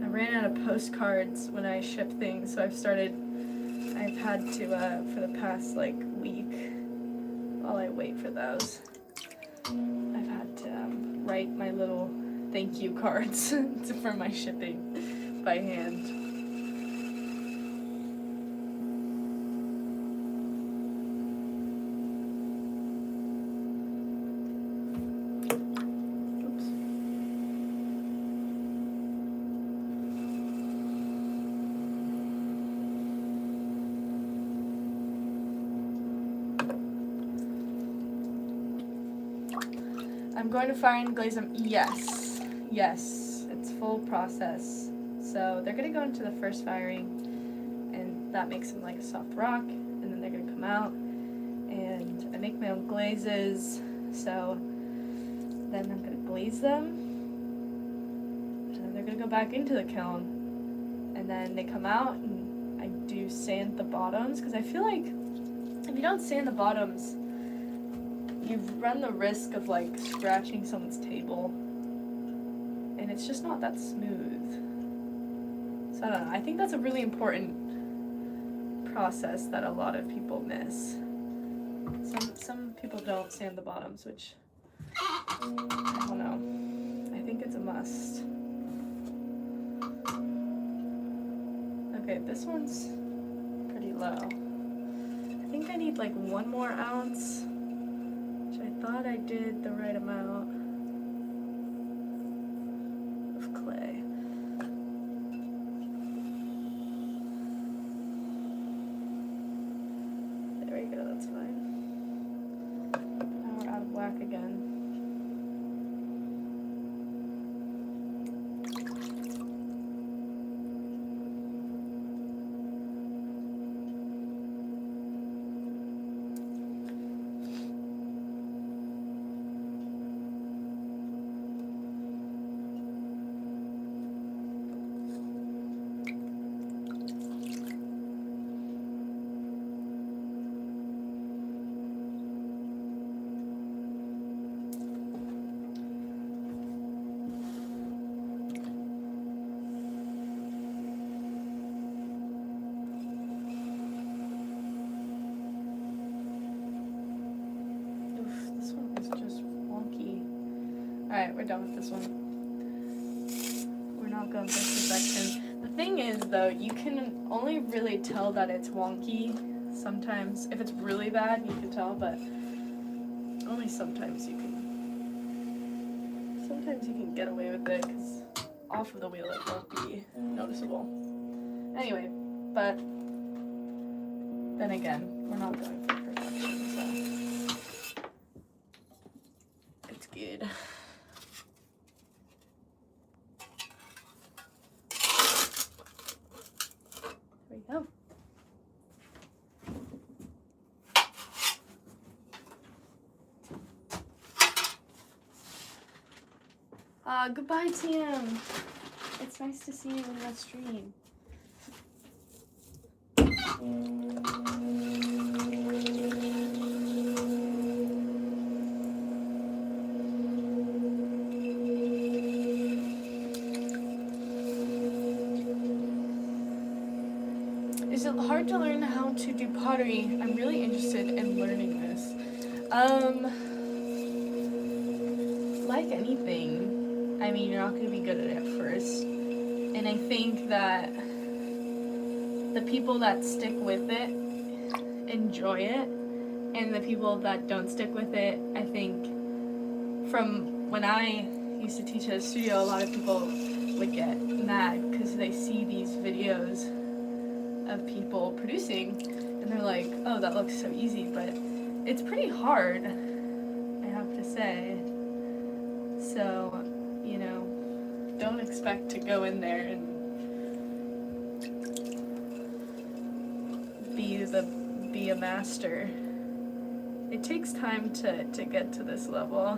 Speaker 1: I ran out of postcards when I ship things, so I've had to, for the past like week, while I wait for those, I've had to write my little thank you cards for my shipping by hand. I'm going to fire and glaze them. Yes, it's full process. So they're gonna go into the first firing, and that makes them like a soft rock, and then they're gonna come out, and I make my own glazes. So then I'm gonna glaze them, and then they're gonna go back into the kiln, and then they come out, and I do sand the bottoms, because I feel like if you don't sand the bottoms, you run the risk of like scratching someone's table, and it's just not that smooth. So I don't know, I think that's a really important process that a lot of people miss. Some people don't sand the bottoms, which I don't know. I think it's a must. Okay, this one's pretty low. I think I need like 1 more ounce. I thought I did the right amount of clay. back again. Alright, we're done with this one. We're not going for perfection. The thing is, though, you can only really tell that it's wonky sometimes. If it's really bad, you can tell, but only sometimes you can. Sometimes you can get away with it, because off of the wheel it won't be noticeable. Anyway, but then again, we're not going for perfection, so it's good. There we go. Goodbye, Tim. It's nice to see you in the stream. Is it hard to learn how to do pottery? I'm really interested in learning this. Like anything, I mean, you're not going to be good at it at first. And I think that the people that stick with it enjoy it, and the people that don't stick with it, I think from when I used to teach at a studio, a lot of people would get mad because they see these videos of people producing and they're like, oh, that looks so easy, but it's pretty hard, I have to say. So, you know, don't expect to go in there and be a master. It takes time to get to this level.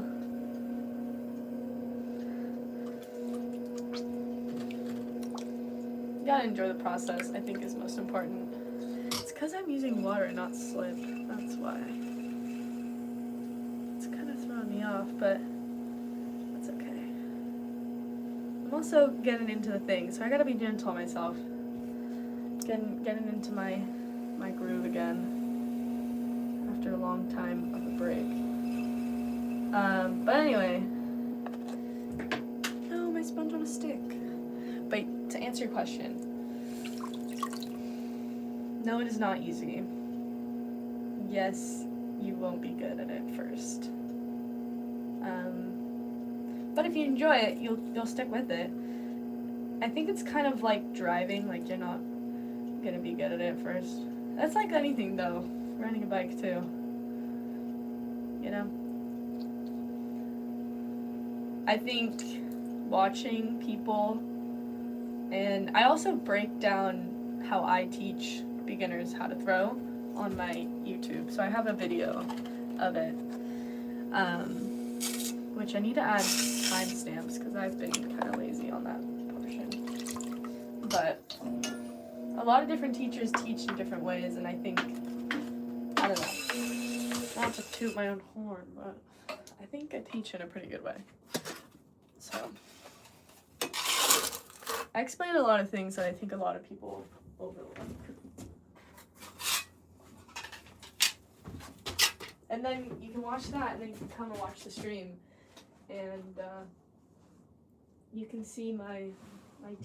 Speaker 1: You gotta enjoy the process, I think, is most important. It's because I'm using water, not slip. That's why. It's kind of throwing me off, but that's okay. I'm also getting into the thing, so I gotta be gentle on myself. Getting into my groove again after a long time of a break. But anyway. Oh, my sponge on a stick. But to answer your question, no, it is not easy. Yes, you won't be good at it first. But if you enjoy it, you'll stick with it. I think it's kind of like driving, like you're not gonna be good at it first. That's like anything though, riding a bike too. You know? I think watching people, and I also break down how I teach beginners how to throw on my YouTube. So I have a video of it, which I need to add timestamps because I've been kind of lazy on that portion. But a lot of different teachers teach in different ways, and I think, I don't know, not to toot my own horn, but I think I teach in a pretty good way. So I explain a lot of things that I think a lot of people overlook. And then you can watch that, and then you can come and watch the stream, and you can see my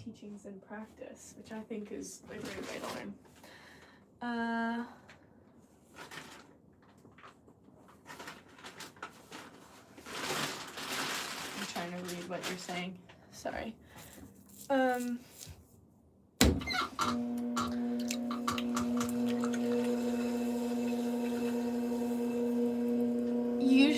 Speaker 1: teachings in practice, which I think is a great way to learn. I'm trying to read what you're saying. Sorry.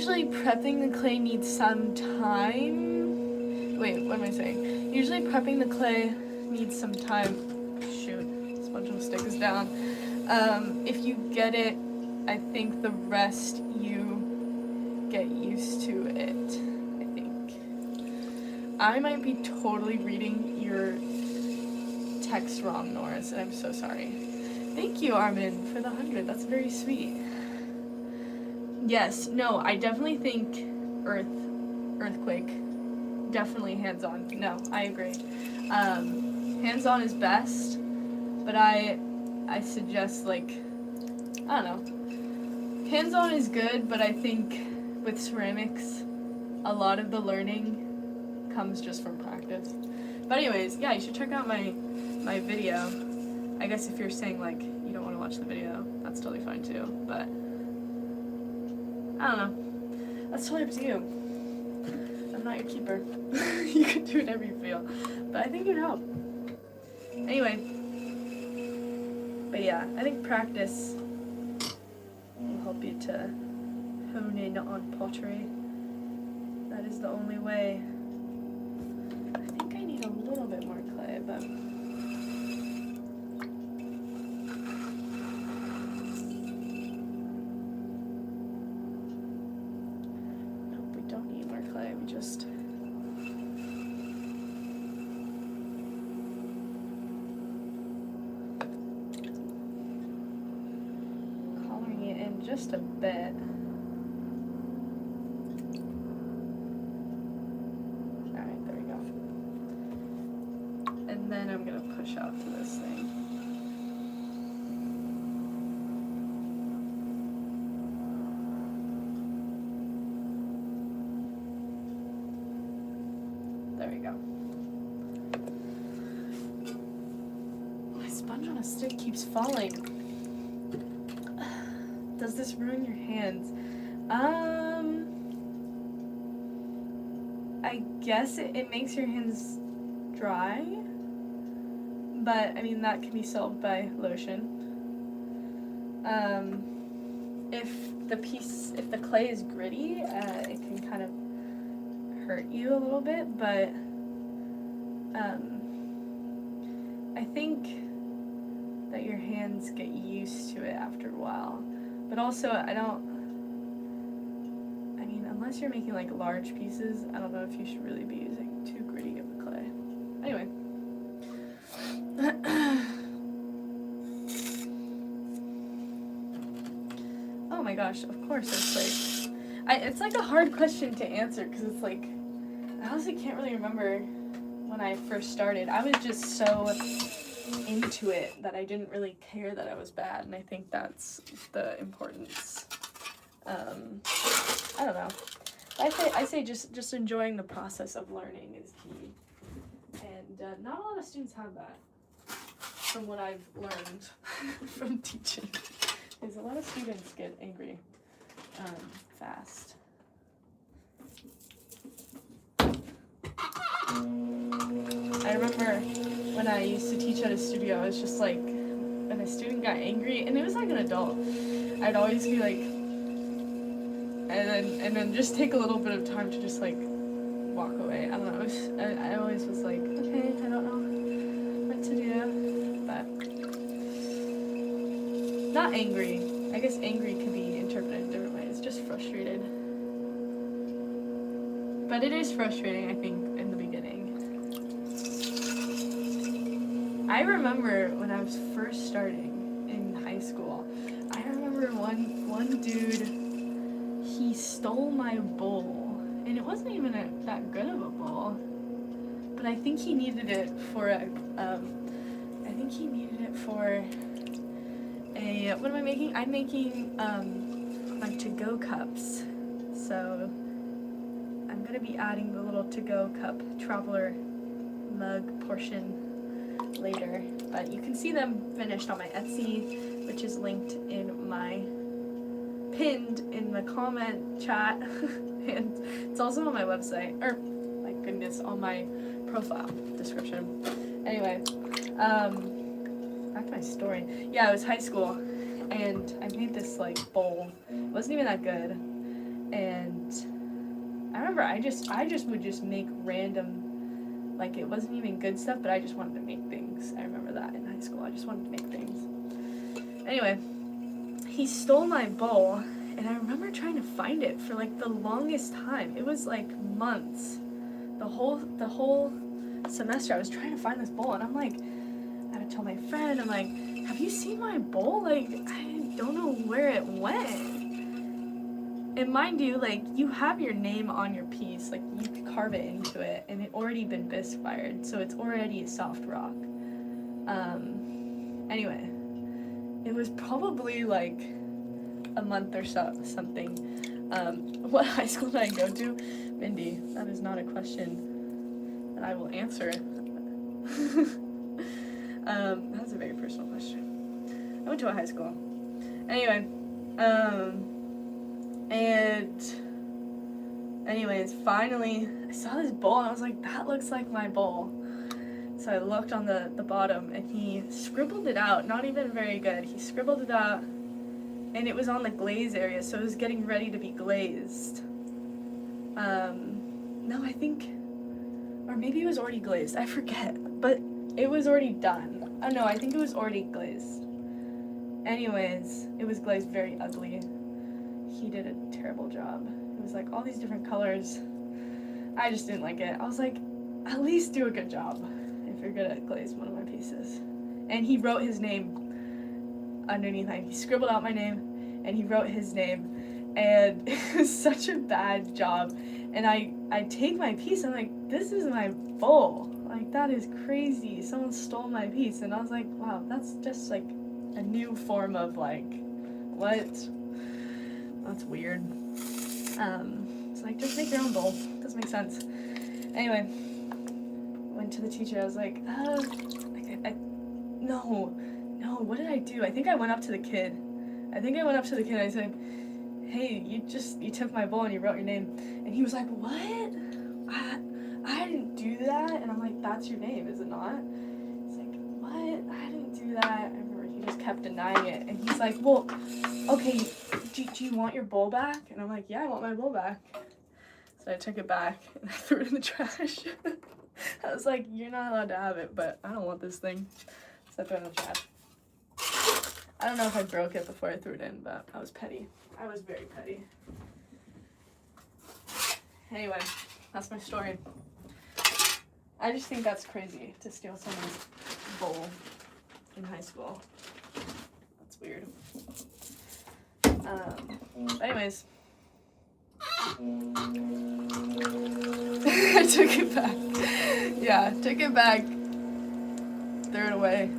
Speaker 1: Usually prepping the clay needs some time. Wait, what am I saying? Usually prepping the clay needs some time. Shoot, sponge on stick is down. If you get it, I think the rest you get used to it, I think. I might be totally reading your text wrong, Norris, and I'm so sorry. Thank you, Armin, for the 100. That's very sweet. Yes, no, I definitely think earthquake, definitely hands-on. No, I agree. Hands-on is best, but I suggest, like, I don't know. Hands-on is good, but I think with ceramics, a lot of the learning comes just from practice. But anyways, yeah, you should check out my video. I guess if you're saying, like, you don't want to watch the video, that's totally fine too, but I don't know. That's totally up to you. I'm not your keeper. You can do whatever you feel. But I think it would help. Anyway. But yeah, I think practice will help you to hone in on pottery. That is the only way. I think I need a little bit more clay, but just coloring it in just a bit. Alright, there we go. And then I'm gonna push out to this thing. There we go. My sponge on a stick keeps falling. Does this ruin your hands? I guess it makes your hands dry, but I mean that can be solved by lotion. If the clay is gritty, it can kind of hurt you a little bit, but I think that your hands get used to it after a while. But also, I mean, unless you're making like large pieces, I don't know if you should really be using too gritty of a clay. Anyway. Oh my gosh, of course it's like, it's like a hard question to answer because it's like, I honestly can't really remember when I first started. I was just so into it that I didn't really care that I was bad, and I think that's the importance. I don't know. I say just enjoying the process of learning is key, and not a lot of students have that, from what I've learned from teaching. Because a lot of students get angry fast. I remember when I used to teach at a studio, I was just like, when a student got angry, and it was like an adult, I'd always be like, and then just take a little bit of time to just like walk away. I don't know. I always was like, okay, I don't know what to do, but not angry. I guess angry can be interpreted in different ways. Just frustrated. But it is frustrating, I think, in the beginning. I remember when I was first starting in high school, I remember one dude, he stole my bowl, and it wasn't even that good of a bowl, but I think he needed it for what am I making? I'm making my to-go cups, so I'm gonna be adding the little to-go cup traveler mug portion later, but you can see them finished on my Etsy, which is linked in my pinned in the comment chat, and it's also on my website, or my goodness, on my profile description. Anyway, back to my story. Yeah, it was high school, and I made this like bowl. It wasn't even that good, And I remember I just would just make random, like it wasn't even good stuff, but I just wanted to make things. I remember that in high school. I just wanted to make things. Anyway, he stole my bowl, and I remember trying to find it for like the longest time. It was like months. The whole semester I was trying to find this bowl, and I'm like, I would tell my friend, I'm like, have you seen my bowl? Like, I don't know where it went. And mind you, like, you have your name on your piece, like, you could carve it into it, and it already been bisque fired, so it's already a soft rock. Anyway, it was probably, like, a month or something. What high school did I go to? Mindy, that is not a question that I will answer. That's a very personal question. I went to a high school. Anyway, and anyways, finally, I saw this bowl, and I was like, that looks like my bowl. So I looked on the bottom, and he scribbled it out, not even very good. He scribbled it out, and it was on the glaze area, so it was getting ready to be glazed. No, I think, or maybe it was already glazed, I forget, but it was already done. Oh no, I think it was already glazed. Anyways, it was glazed very ugly. He did a terrible job. It was like all these different colors. I just didn't like it. I was like, at least do a good job if you're gonna glaze one of my pieces. And he wrote his name underneath it. He scribbled out my name, and he wrote his name, and it was such a bad job. And I take my piece, and I'm like, this is my bowl. Like, that is crazy. Someone stole my piece. And I was like, wow, that's just like a new form of like, what? That's weird. It's like, just make your own bowl. Doesn't make sense. Anyway, went to the teacher. I was like, no, what did I do? I think I went up to the kid. I said, hey, you took my bowl and you wrote your name. And he was like, what? I didn't do that. And I'm like, that's your name, is it not? He's like, what? I didn't do that. I remember he just kept denying it. And he's like, well, okay, do you want your bowl back? And I'm like, yeah, I want my bowl back. So I took it back and I threw it in the trash. I was like, you're not allowed to have it, but I don't want this thing. So I threw it in the trash. I don't know if I broke it before I threw it in, but I was petty. I was very petty. Anyway, that's my story. I just think that's crazy to steal someone's bowl in high school. That's weird. Anyways. I took it back. Yeah, took it back. Threw it away.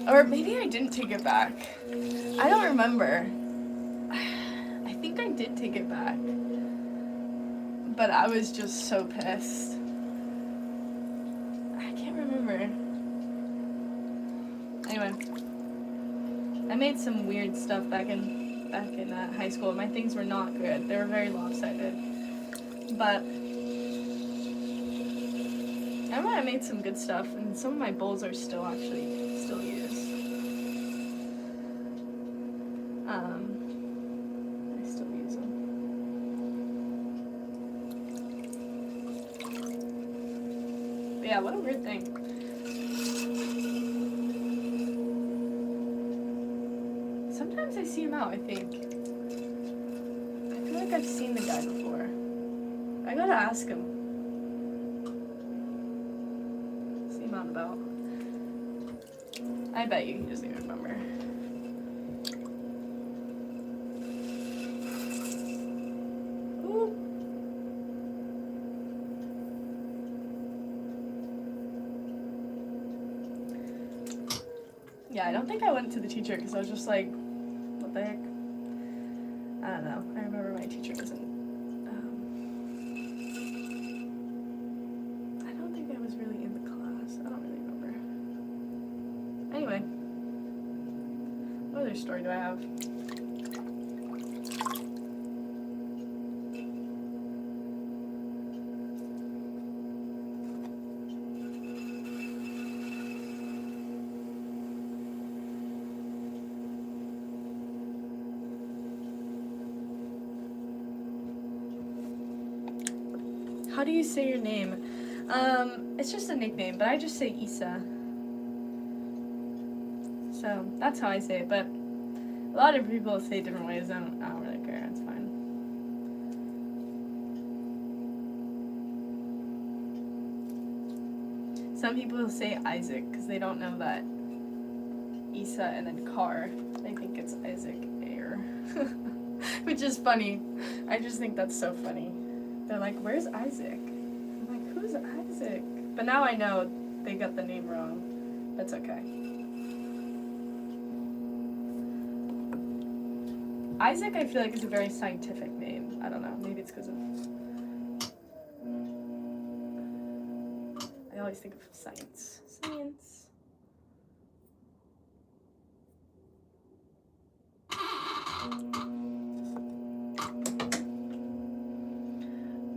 Speaker 1: Or maybe I didn't take it back. I don't remember. I think I did take it back. But I was just so pissed. I can't remember. Anyway. I made some weird stuff back in high school. My things were not good. They were very lopsided. But I remember I made some good stuff, and some of my bowls are still used. I still use them. But yeah, what a weird thing. Sometimes I see him out, I think. I feel like I've seen the guy before. I gotta ask him. See him out and about. I bet you he doesn't even remember. Ooh. Yeah, I don't think I went to the teacher because I was just like, what the heck? I don't know. I remember my teacher wasn't. I don't think I was really in the class. I don't really remember. Anyway, what other story do I have? How do you say your name? It's just a nickname, but I just say Isa. So that's how I say it, but a lot of people say it different ways. I don't really care. It's fine. Some people say Isaac because they don't know that Isa and then Car. They think it's Isaac Air, which is funny. I just think that's so funny. They're like, "Where's Isaac?" I'm like, "Who's Isaac?" But now I know they got the name wrong. That's okay. Isaac, I feel like, is a very scientific name. I don't know. Maybe it's because of... I always think of science. Science.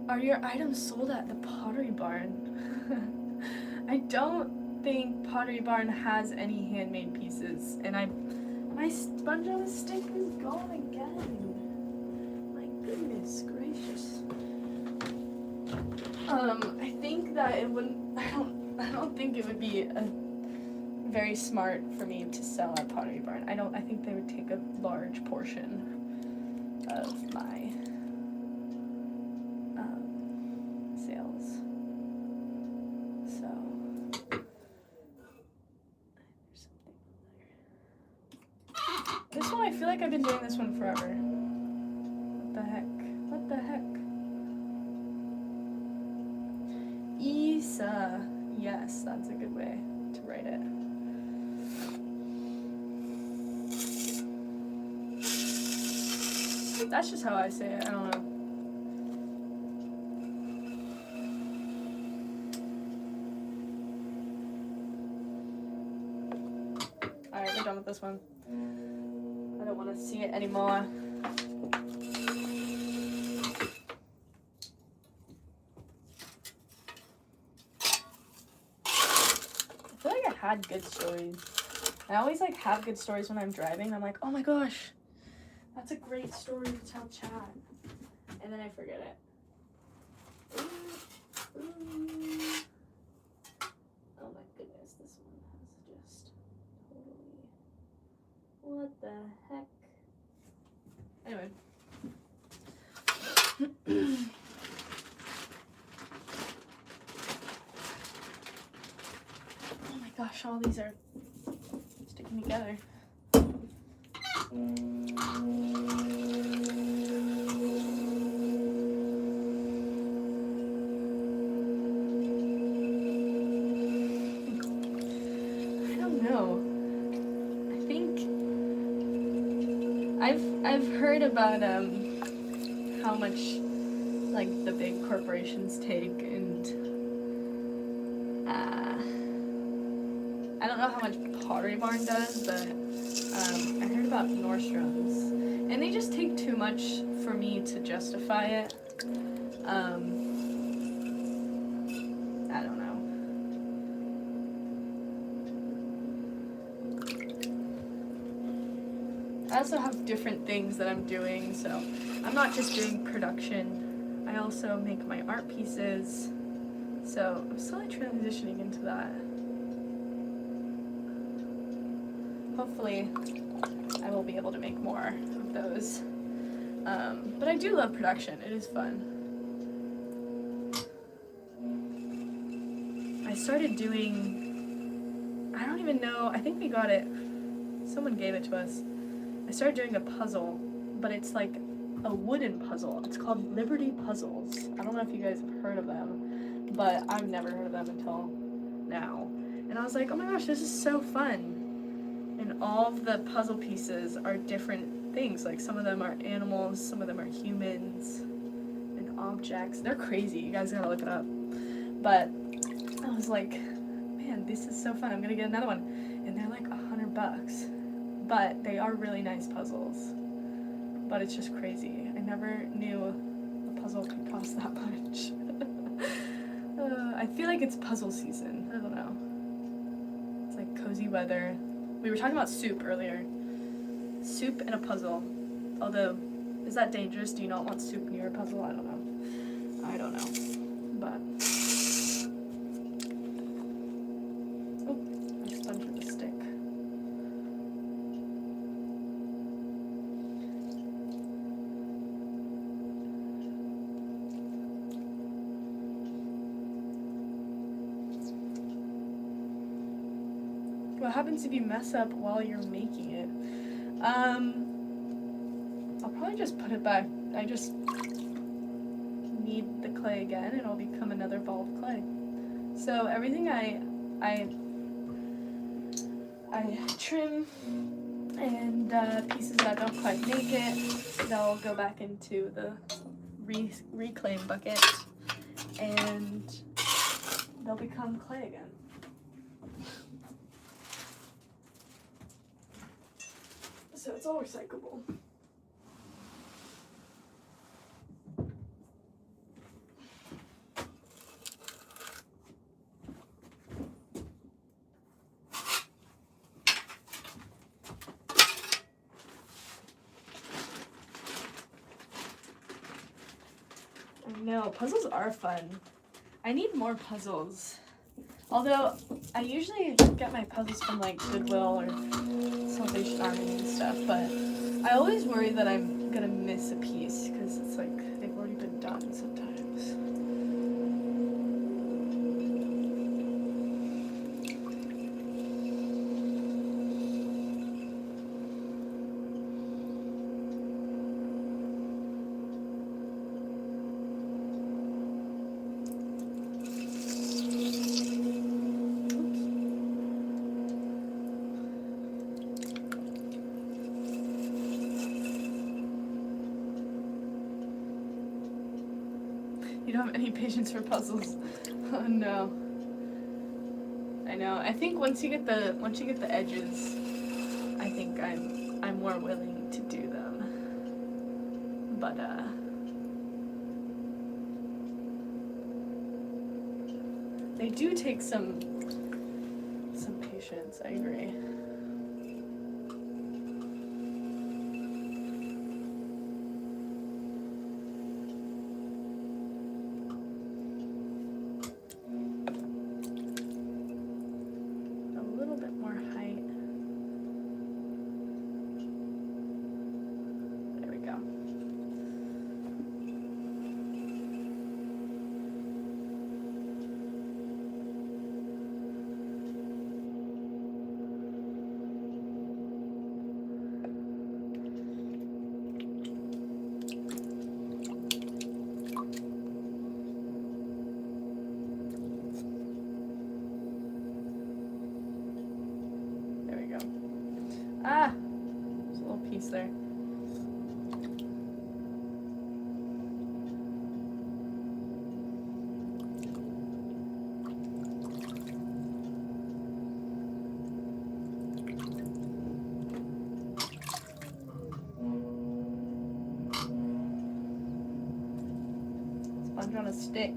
Speaker 1: Are your items sold at the Pottery Barn? I don't think Pottery Barn has any handmade pieces, and my sponge on a stick is gone again. My goodness gracious. I think that it wouldn't. I don't think it would be very smart for me to sell at Pottery Barn. I think they would take a large portion of my sales. So there's something there. This one, I feel like I've been doing this one forever. What the heck? What the heck? Isa. Yes, that's a good way to write it. That's just how I say it. I don't know. Alright, we're done with this one. I don't want to see it anymore. I feel like I had good stories. I always like have good stories when I'm driving. I'm like, oh my gosh, that's a great story to tell Chad. And then I forget it. Oh my goodness, this one has just totally... What the heck? Anyway. Oh my gosh, all these are sticking together. I don't know. I think I've heard about how much like the big corporations take, and I don't know how much Pottery Barn does, but I heard about Nordstrom's, and they just take too much for me to justify it. I don't know. I also have different things that I'm doing, so I'm not just doing production. I also make my art pieces, so I'm slowly transitioning into that. Hopefully, I will be able to make more of those. But I do love production. It is fun. I started doing, I don't even know, I think we got it, someone gave it to us. I started doing a puzzle, but it's like a wooden puzzle. It's called Liberty Puzzles. I don't know if you guys have heard of them, but I've never heard of them until now. And I was like, oh my gosh, this is so fun. And all of the puzzle pieces are different things. Like some of them are animals, some of them are humans and objects. They're crazy. You guys gotta look it up. But I was like, man, this is so fun. I'm gonna get another one. And they're like $100. But they are really nice puzzles. But it's just crazy. I never knew a puzzle could cost that much. I feel like it's puzzle season. I don't know. It's like cozy weather. We were talking about soup earlier. Soup and a puzzle. Although, is that dangerous? Do you not want soup near a puzzle? I don't know. I don't know. but oh, I sponged with a stick. What happens if you mess up while you're making it? I'll probably just put it back. I just knead the clay again and it'll become another ball of clay. So everything I trim and pieces that don't quite make it, they'll go back into the reclaim bucket and they'll become clay again. So it's all recyclable. I know, puzzles are fun. I need more puzzles. Although, I usually get my puzzles from like Goodwill or Salvation Army and stuff, but I always worry that I'm gonna miss a piece because it's like they've already been done sometimes. You don't have any patience for puzzles. Oh no. I know. I think once you get the edges, I think I'm more willing to do them. But they do take some patience, I agree. Ah, there's a little piece there. Sponge on a stick.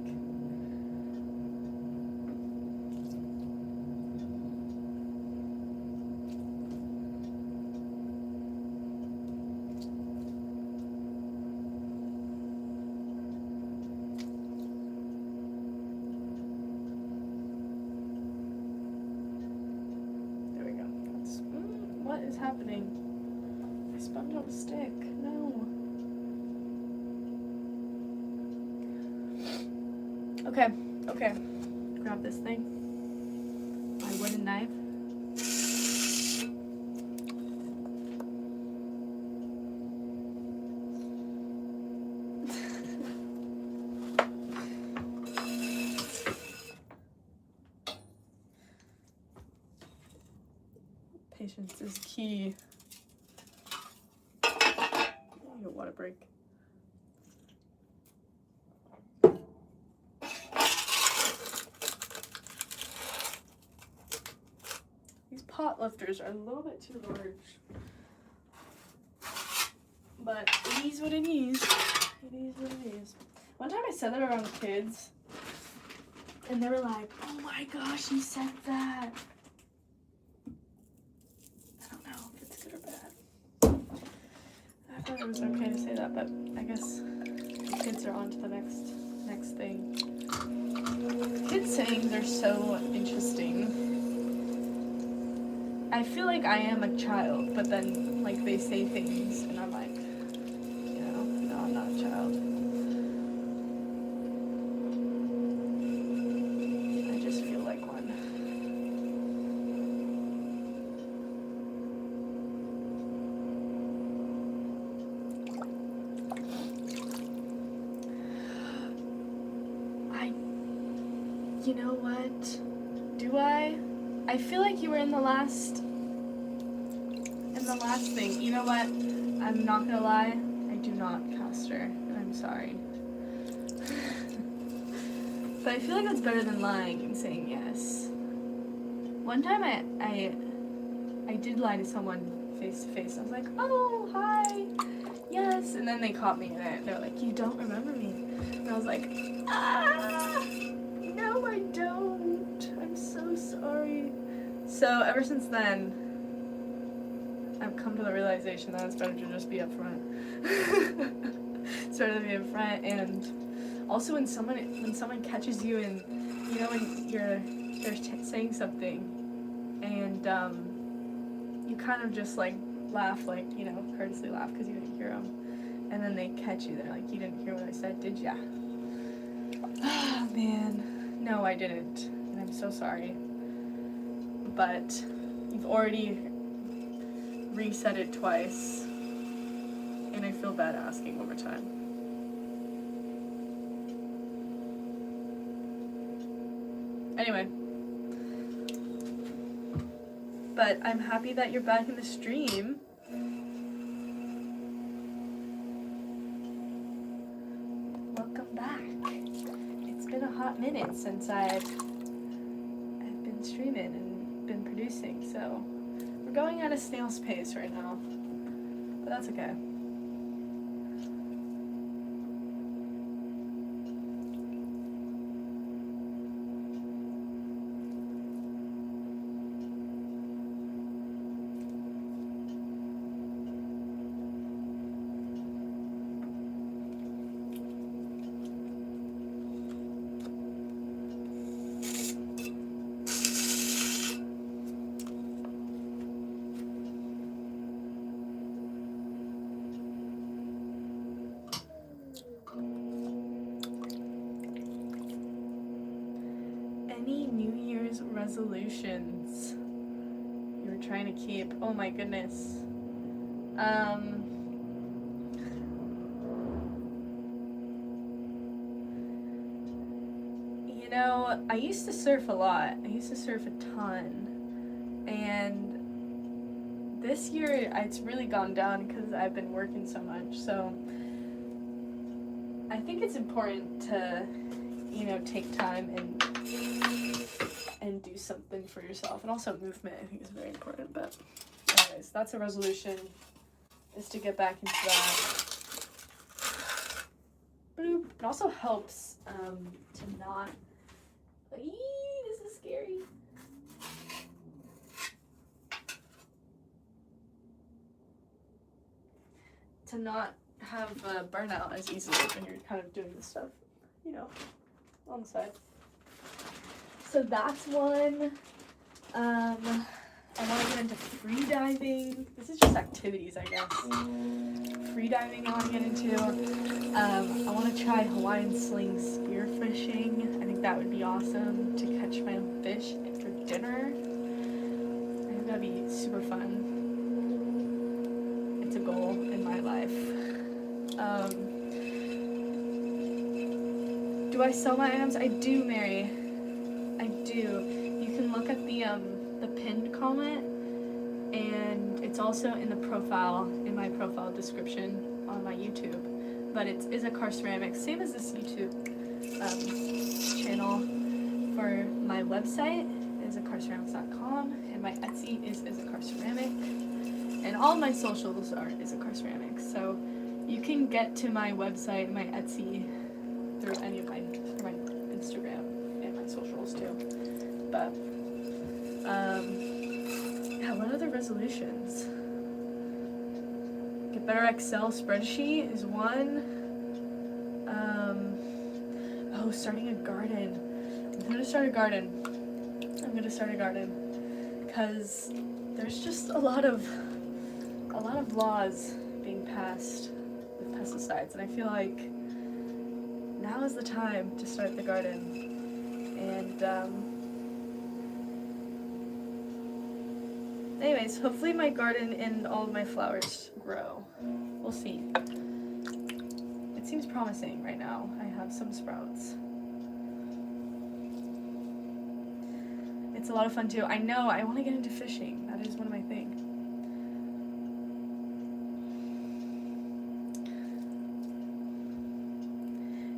Speaker 1: What is happening? I sponged on a stick. No. Okay. Grab this thing. My wooden knife. Patience is key. Your water break. These pot lifters are a little bit too large. But it is what it is. It is what it is. One time I said that around kids, and they were like, "Oh my gosh, you said that." I thought it was okay to say that, but I guess the kids are on to the next thing. sayings are so interesting. I feel like I am a child, but then, like, they say things, and I'm like, you know, no, I'm not a child. I just feel like one. You know what? Do I? I feel like you were in the last thing. You know what? I'm not gonna lie. I do not, Caster, and I'm sorry. But I feel like that's better than lying and saying yes. One time I did lie to someone face to face. I was like, oh, hi, yes, and then they caught me in it. They're like, you don't remember me? And I was like, ah, no, I don't. I'm so sorry. So ever since then, I've come to the realization that it's better to just be upfront. It's better to be upfront, and also when someone catches you and, you know, when they're saying something, and you kind of just like laugh, like, you know, courteously laugh because you didn't hear them, and then they catch you. They're like, you didn't hear what I said, did ya? Oh man, no, I didn't, and I'm so sorry. But you've already reset it twice, and I feel bad asking one more time. Anyway, but I'm happy that you're back in the stream. Welcome back. It's been a hot minute since I've been streaming and been producing, so we're going at a snail's pace right now, but that's okay. Any New Year's resolutions you were trying to keep? Oh my goodness. You know, I used to surf a lot. I used to surf a ton. And this year, it's really gone down because I've been working so much. So I think it's important to, you know, take time and do something for yourself. And also movement, I think, is very important. But anyways, that's a resolution, is to get back into that. Bloop. It also helps to not... this is scary. To not have burnout as easily when you're kind of doing this stuff, you know, on the side. So that's one. I want to get into free diving. This is just activities, I guess. Free diving I want to get into. I want to try Hawaiian sling spearfishing. I think that would be awesome to catch my own fish for dinner. I think that'd be super fun. It's a goal in my life. Do I sell my items? I do, Mary. I do. You can look at the pinned comment, and it's also in the profile, in my profile description on my YouTube. But it's Isacarrceramics, same as this YouTube channel. For my website, isacarrceramics.com, and my Etsy is Isacarrceramic, and all my socials are Isacarrceramics. So you can get to my website and my Etsy through any of my Instagram and my socials too. But yeah, what other resolutions? Get better Excel spreadsheet is one. Oh, starting a garden. I'm gonna start a garden. I'm gonna start a garden because there's just a lot of laws being passed with pesticides, and I feel like now is the time to start the garden. And anyways, hopefully my garden and all of my flowers grow. We'll see. It seems promising right now. I have some sprouts. It's a lot of fun too. I know, I want to get into fishing. That is one of my things.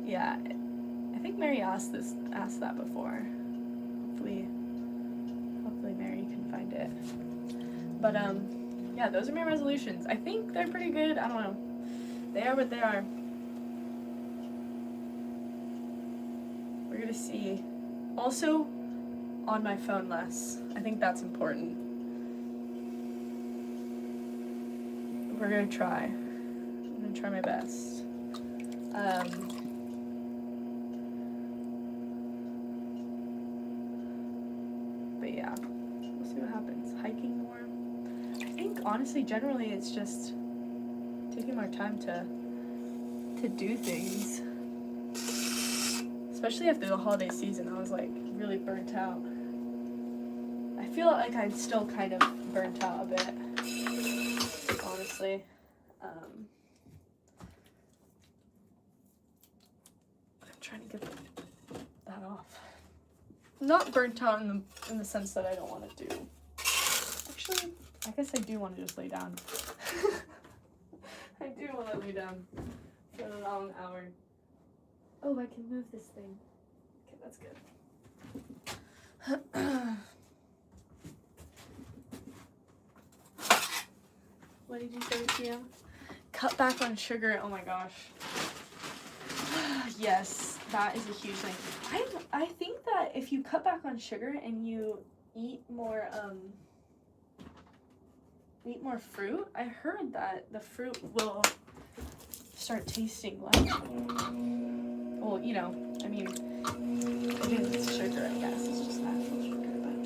Speaker 1: Yeah, I think Mary asked that before. Hopefully Mary can find it. But yeah, those are my resolutions. I think they're pretty good. I don't know. They are what they are. We're gonna see. Also, on my phone less. I think that's important. We're gonna try. I'm gonna try my best. But yeah, we'll see what happens. Hiking more. I think honestly, generally, it's just taking more time to do things. Especially after the holiday season, I was like really burnt out. I feel like I'm still kind of burnt out a bit, honestly. I'm trying to get that off. Not burnt out in the sense that I don't want to do. Actually, I guess I do want to just lay down. I do want to lay down for a long hour. Oh, I can move this thing. Okay, that's good. What did you say, Tia? Cut back on sugar. Oh my gosh. Yes, that is a huge thing. I think that if you cut back on sugar and you eat more fruit, I heard that the fruit will start tasting like, well, you know, I mean, it's sugar, I guess. It's just natural sugar, but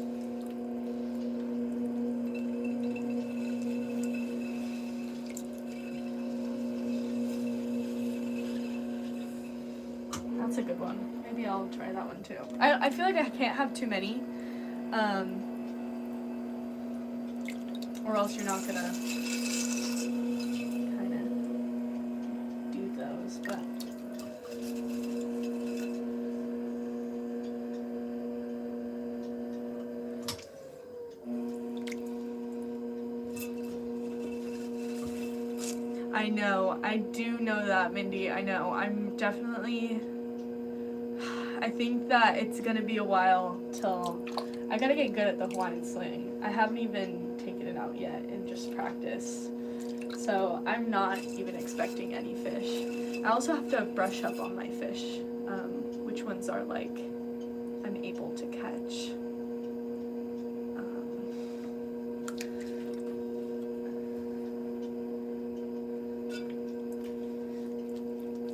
Speaker 1: that's a good one. Maybe I'll try that one too. I feel like I can't have too many, or else you're not gonna kind of do those, but I know, I do know that, Mindy. I know. I think that it's gonna be a while till I gotta get good at the Hawaiian sling. I haven't even taken it out yet and just practice. So I'm not even expecting any fish. I also have to brush up on my fish, which ones are like I'm able to catch.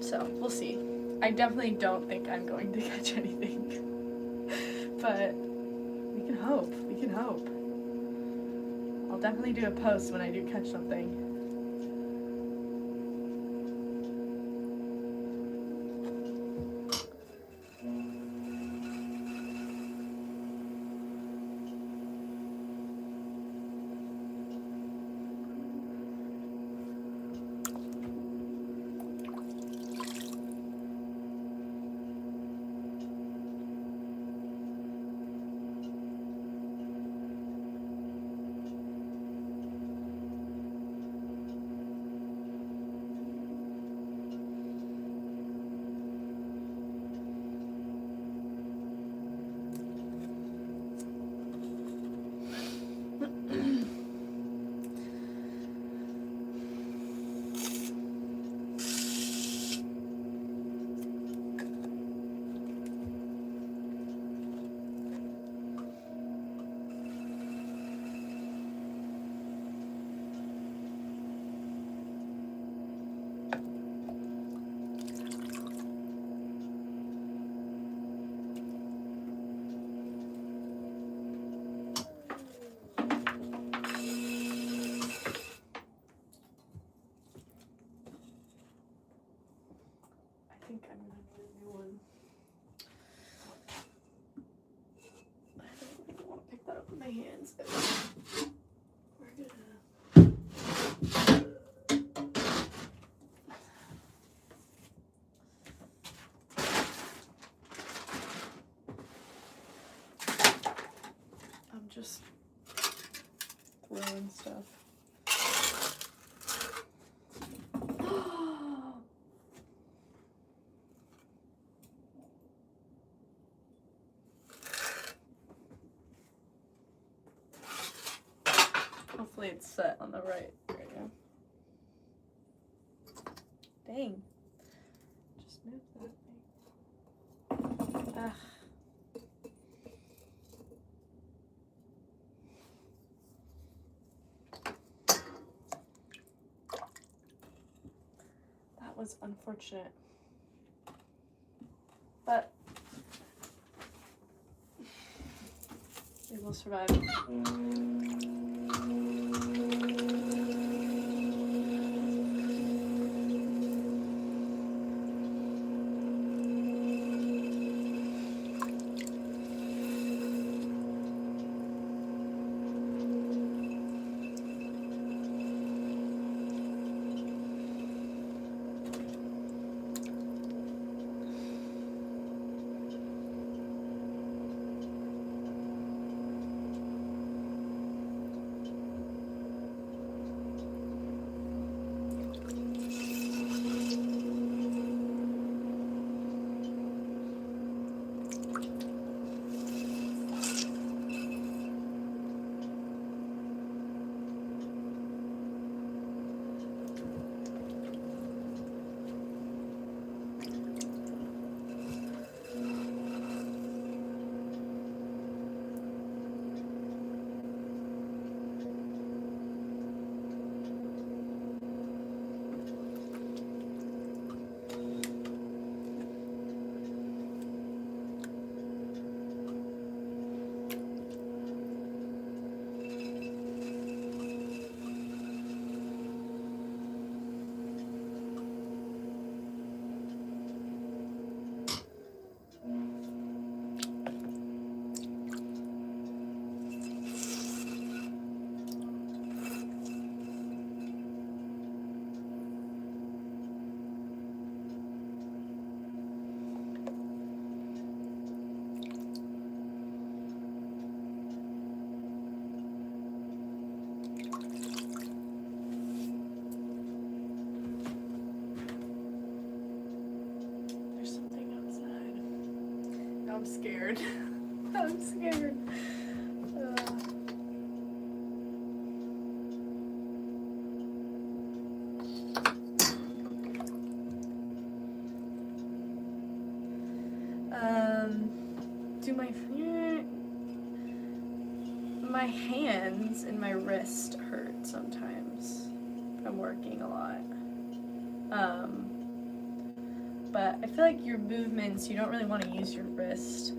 Speaker 1: So we'll see. I definitely don't think I'm going to catch anything, but we can hope. We can hope. I'll definitely do a post when I do catch something. think I'm gonna need a new one. I don't even want to pick that up with my hands. We're gonna. I'm just throwing stuff. Hopefully it's set on the right. There you go. Dang. Just move that thing. Ugh. That was unfortunate. But we will survive. I'm scared. I'm scared. Do my hands and my wrist hurt sometimes. I'm working a lot. But I feel like your movements, you don't really want to use your wrist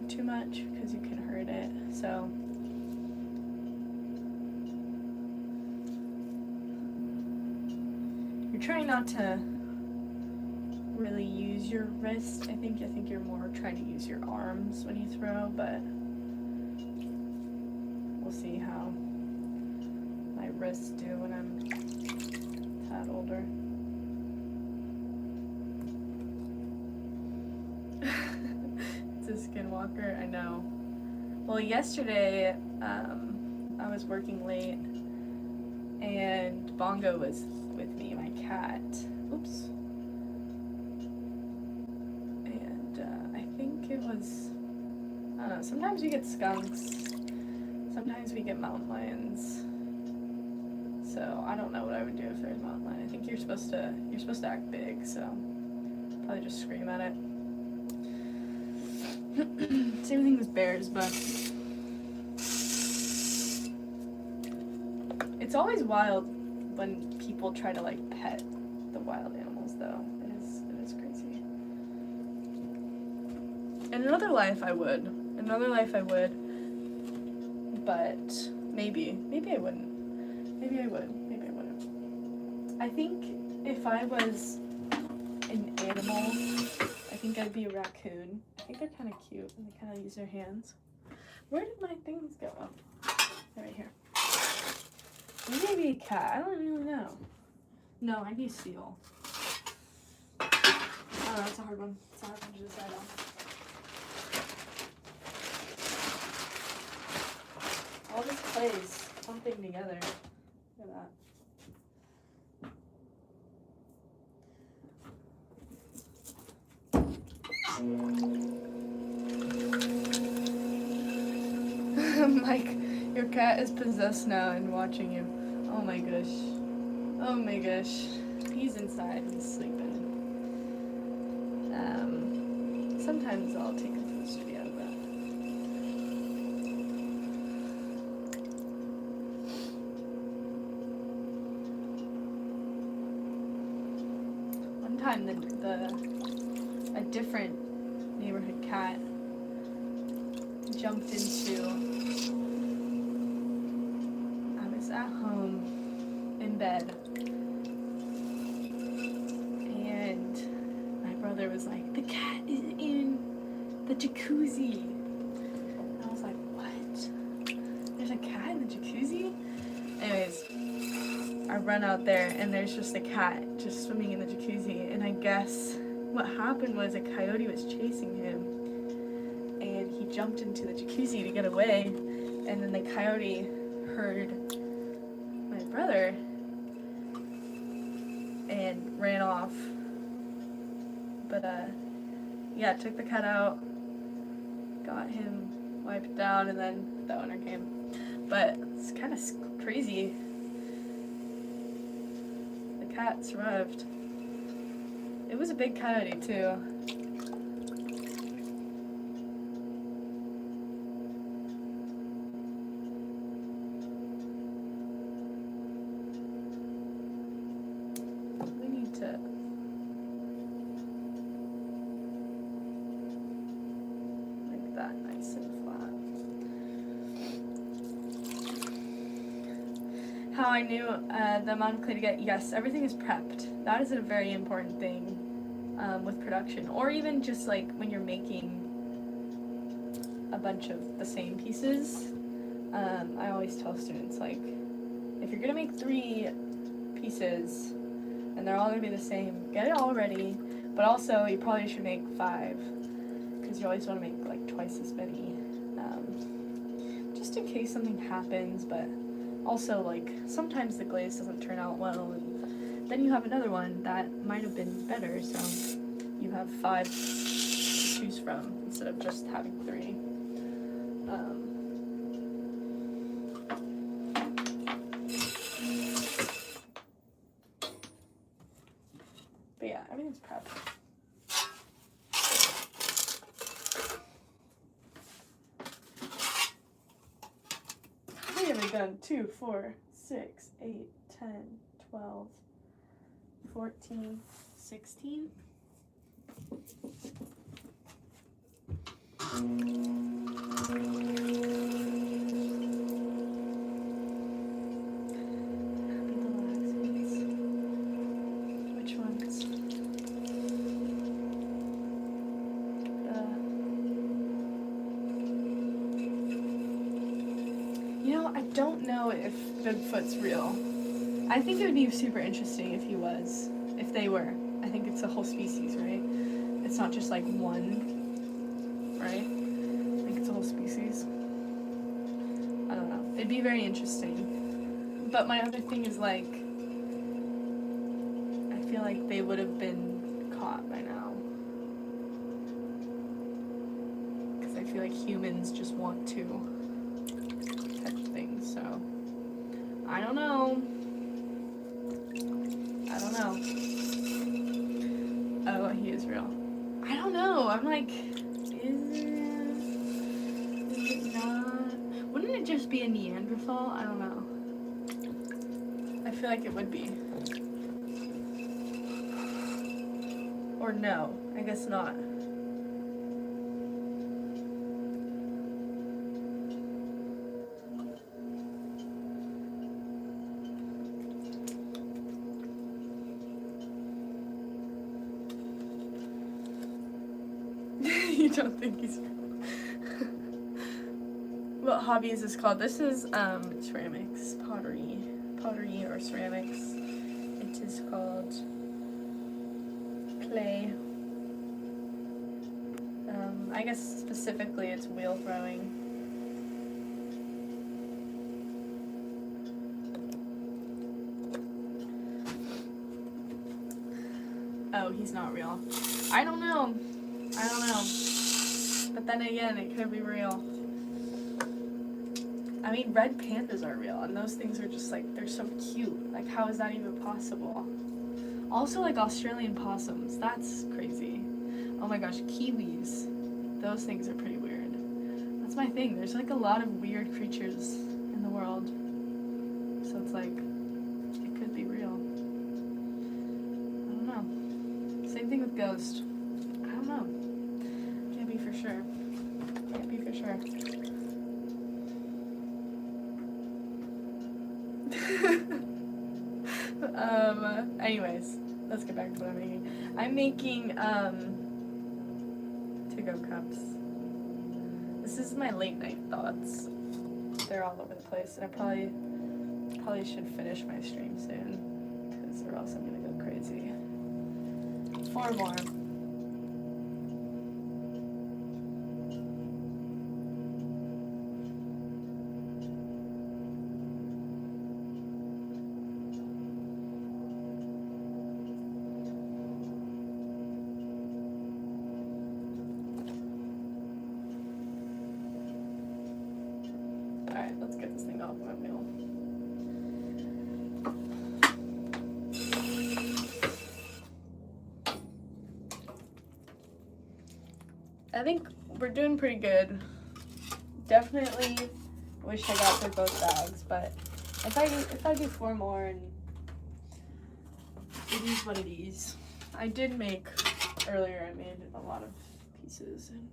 Speaker 1: too much because you can hurt it. So you're trying not to really use your wrist. I think you're more trying to use your arms when you throw, but we'll see how my wrists do when I'm a tad older. Skinwalker, I know. Well, yesterday I was working late and Bongo was with me, my cat. Oops. And I think it was, I don't know, sometimes we get skunks, sometimes we get mountain lions. So I don't know what I would do if there's a mountain lion. I think you're supposed to act big, so probably just scream at it. Same thing with bears, but it's always wild when people try to like pet the wild animals, though. It is crazy. In another life I would, but maybe I wouldn't. Maybe I would, maybe I wouldn't. I think if I was animal, I think I'd be a raccoon. I think they're kind of cute and they kind of use their hands. Where did my things go? They're right here. Maybe a cat. I don't really know. No, I'd be a seal. I don't know, it's a hard one. It's a hard one to decide on. All this clay is clumping together. Look at that. Mike, your cat is possessed now and watching you. Oh my gosh. Oh my gosh. He's inside. He's sleeping. Sometimes I'll take him to the studio, but one time a different neighborhood cat jumped into, I was at home in bed and my brother was like, the cat is in the jacuzzi. And I was like, what? There's a cat in the jacuzzi? Anyways, I run out there and there's just a cat just swimming in the jacuzzi, and I guess what happened was a coyote was chasing him and he jumped into the jacuzzi to get away, and then the coyote heard my brother and ran off. But yeah, took the cat out, got him wiped down, and then the owner came. But it's kind of crazy. The cat survived. It was a big coyote too. We need to make that nice and flat. How I knew the amount of clay to get, yes, everything is prepped. That is a very important thing with production, or even just like when you're making a bunch of the same pieces. I always tell students, like, if you're gonna make 3 pieces and they're all gonna be the same, get it all ready, but also you probably should make 5, because you always want to make like twice as many, just in case something happens. But also, like, sometimes the glaze doesn't turn out well, and then you have another one that might have been better, so you have 5 to choose from instead of just having 3. But yeah, everything's prepped. We haven't done 2, 4, 6, 8, 10, 12, 14, 16. Which ones? You know, I don't know if Bigfoot's real. I think it would be super interesting if he was. If they were. I think it's a whole species, right? It's not just like one, right? I think it's a whole species. I don't know. It'd be very interesting. But my other thing is, like, I feel like they would have been caught by now. Because I feel like humans just want to catch things, so I don't know. I don't know. Oh, he is real. I don't know. I'm like, is it not? Wouldn't it just be a Neanderthal? I don't know. I feel like it would be. Or no, I guess not. You don't think he's real? What hobby is this called? This is ceramics, pottery or ceramics. It is called clay. I guess specifically it's wheel throwing. Oh, he's not real. I don't know. But then again, it could be real. I mean, red pandas are real, and those things are just like, they're so cute. Like, how is that even possible? Also, like Australian possums. That's crazy. Oh my gosh, kiwis. Those things are pretty weird. That's my thing. There's like a lot of weird creatures in the world. So it's like, it could be real. I don't know. Same thing with ghosts. I don't know. Can't be for sure. Can't be for sure. Anyways, let's get back to what I'm making. I'm making to-go cups. This is my late night thoughts. They're all over the place, and I probably should finish my stream soon, because or else I'm gonna go crazy. 4 more. Alright, let's get this thing off my wheel. I think we're doing pretty good. Definitely wish I got through both bags, but if I do 4 more, and it is what it is. I did make earlier. I made a lot of pieces. And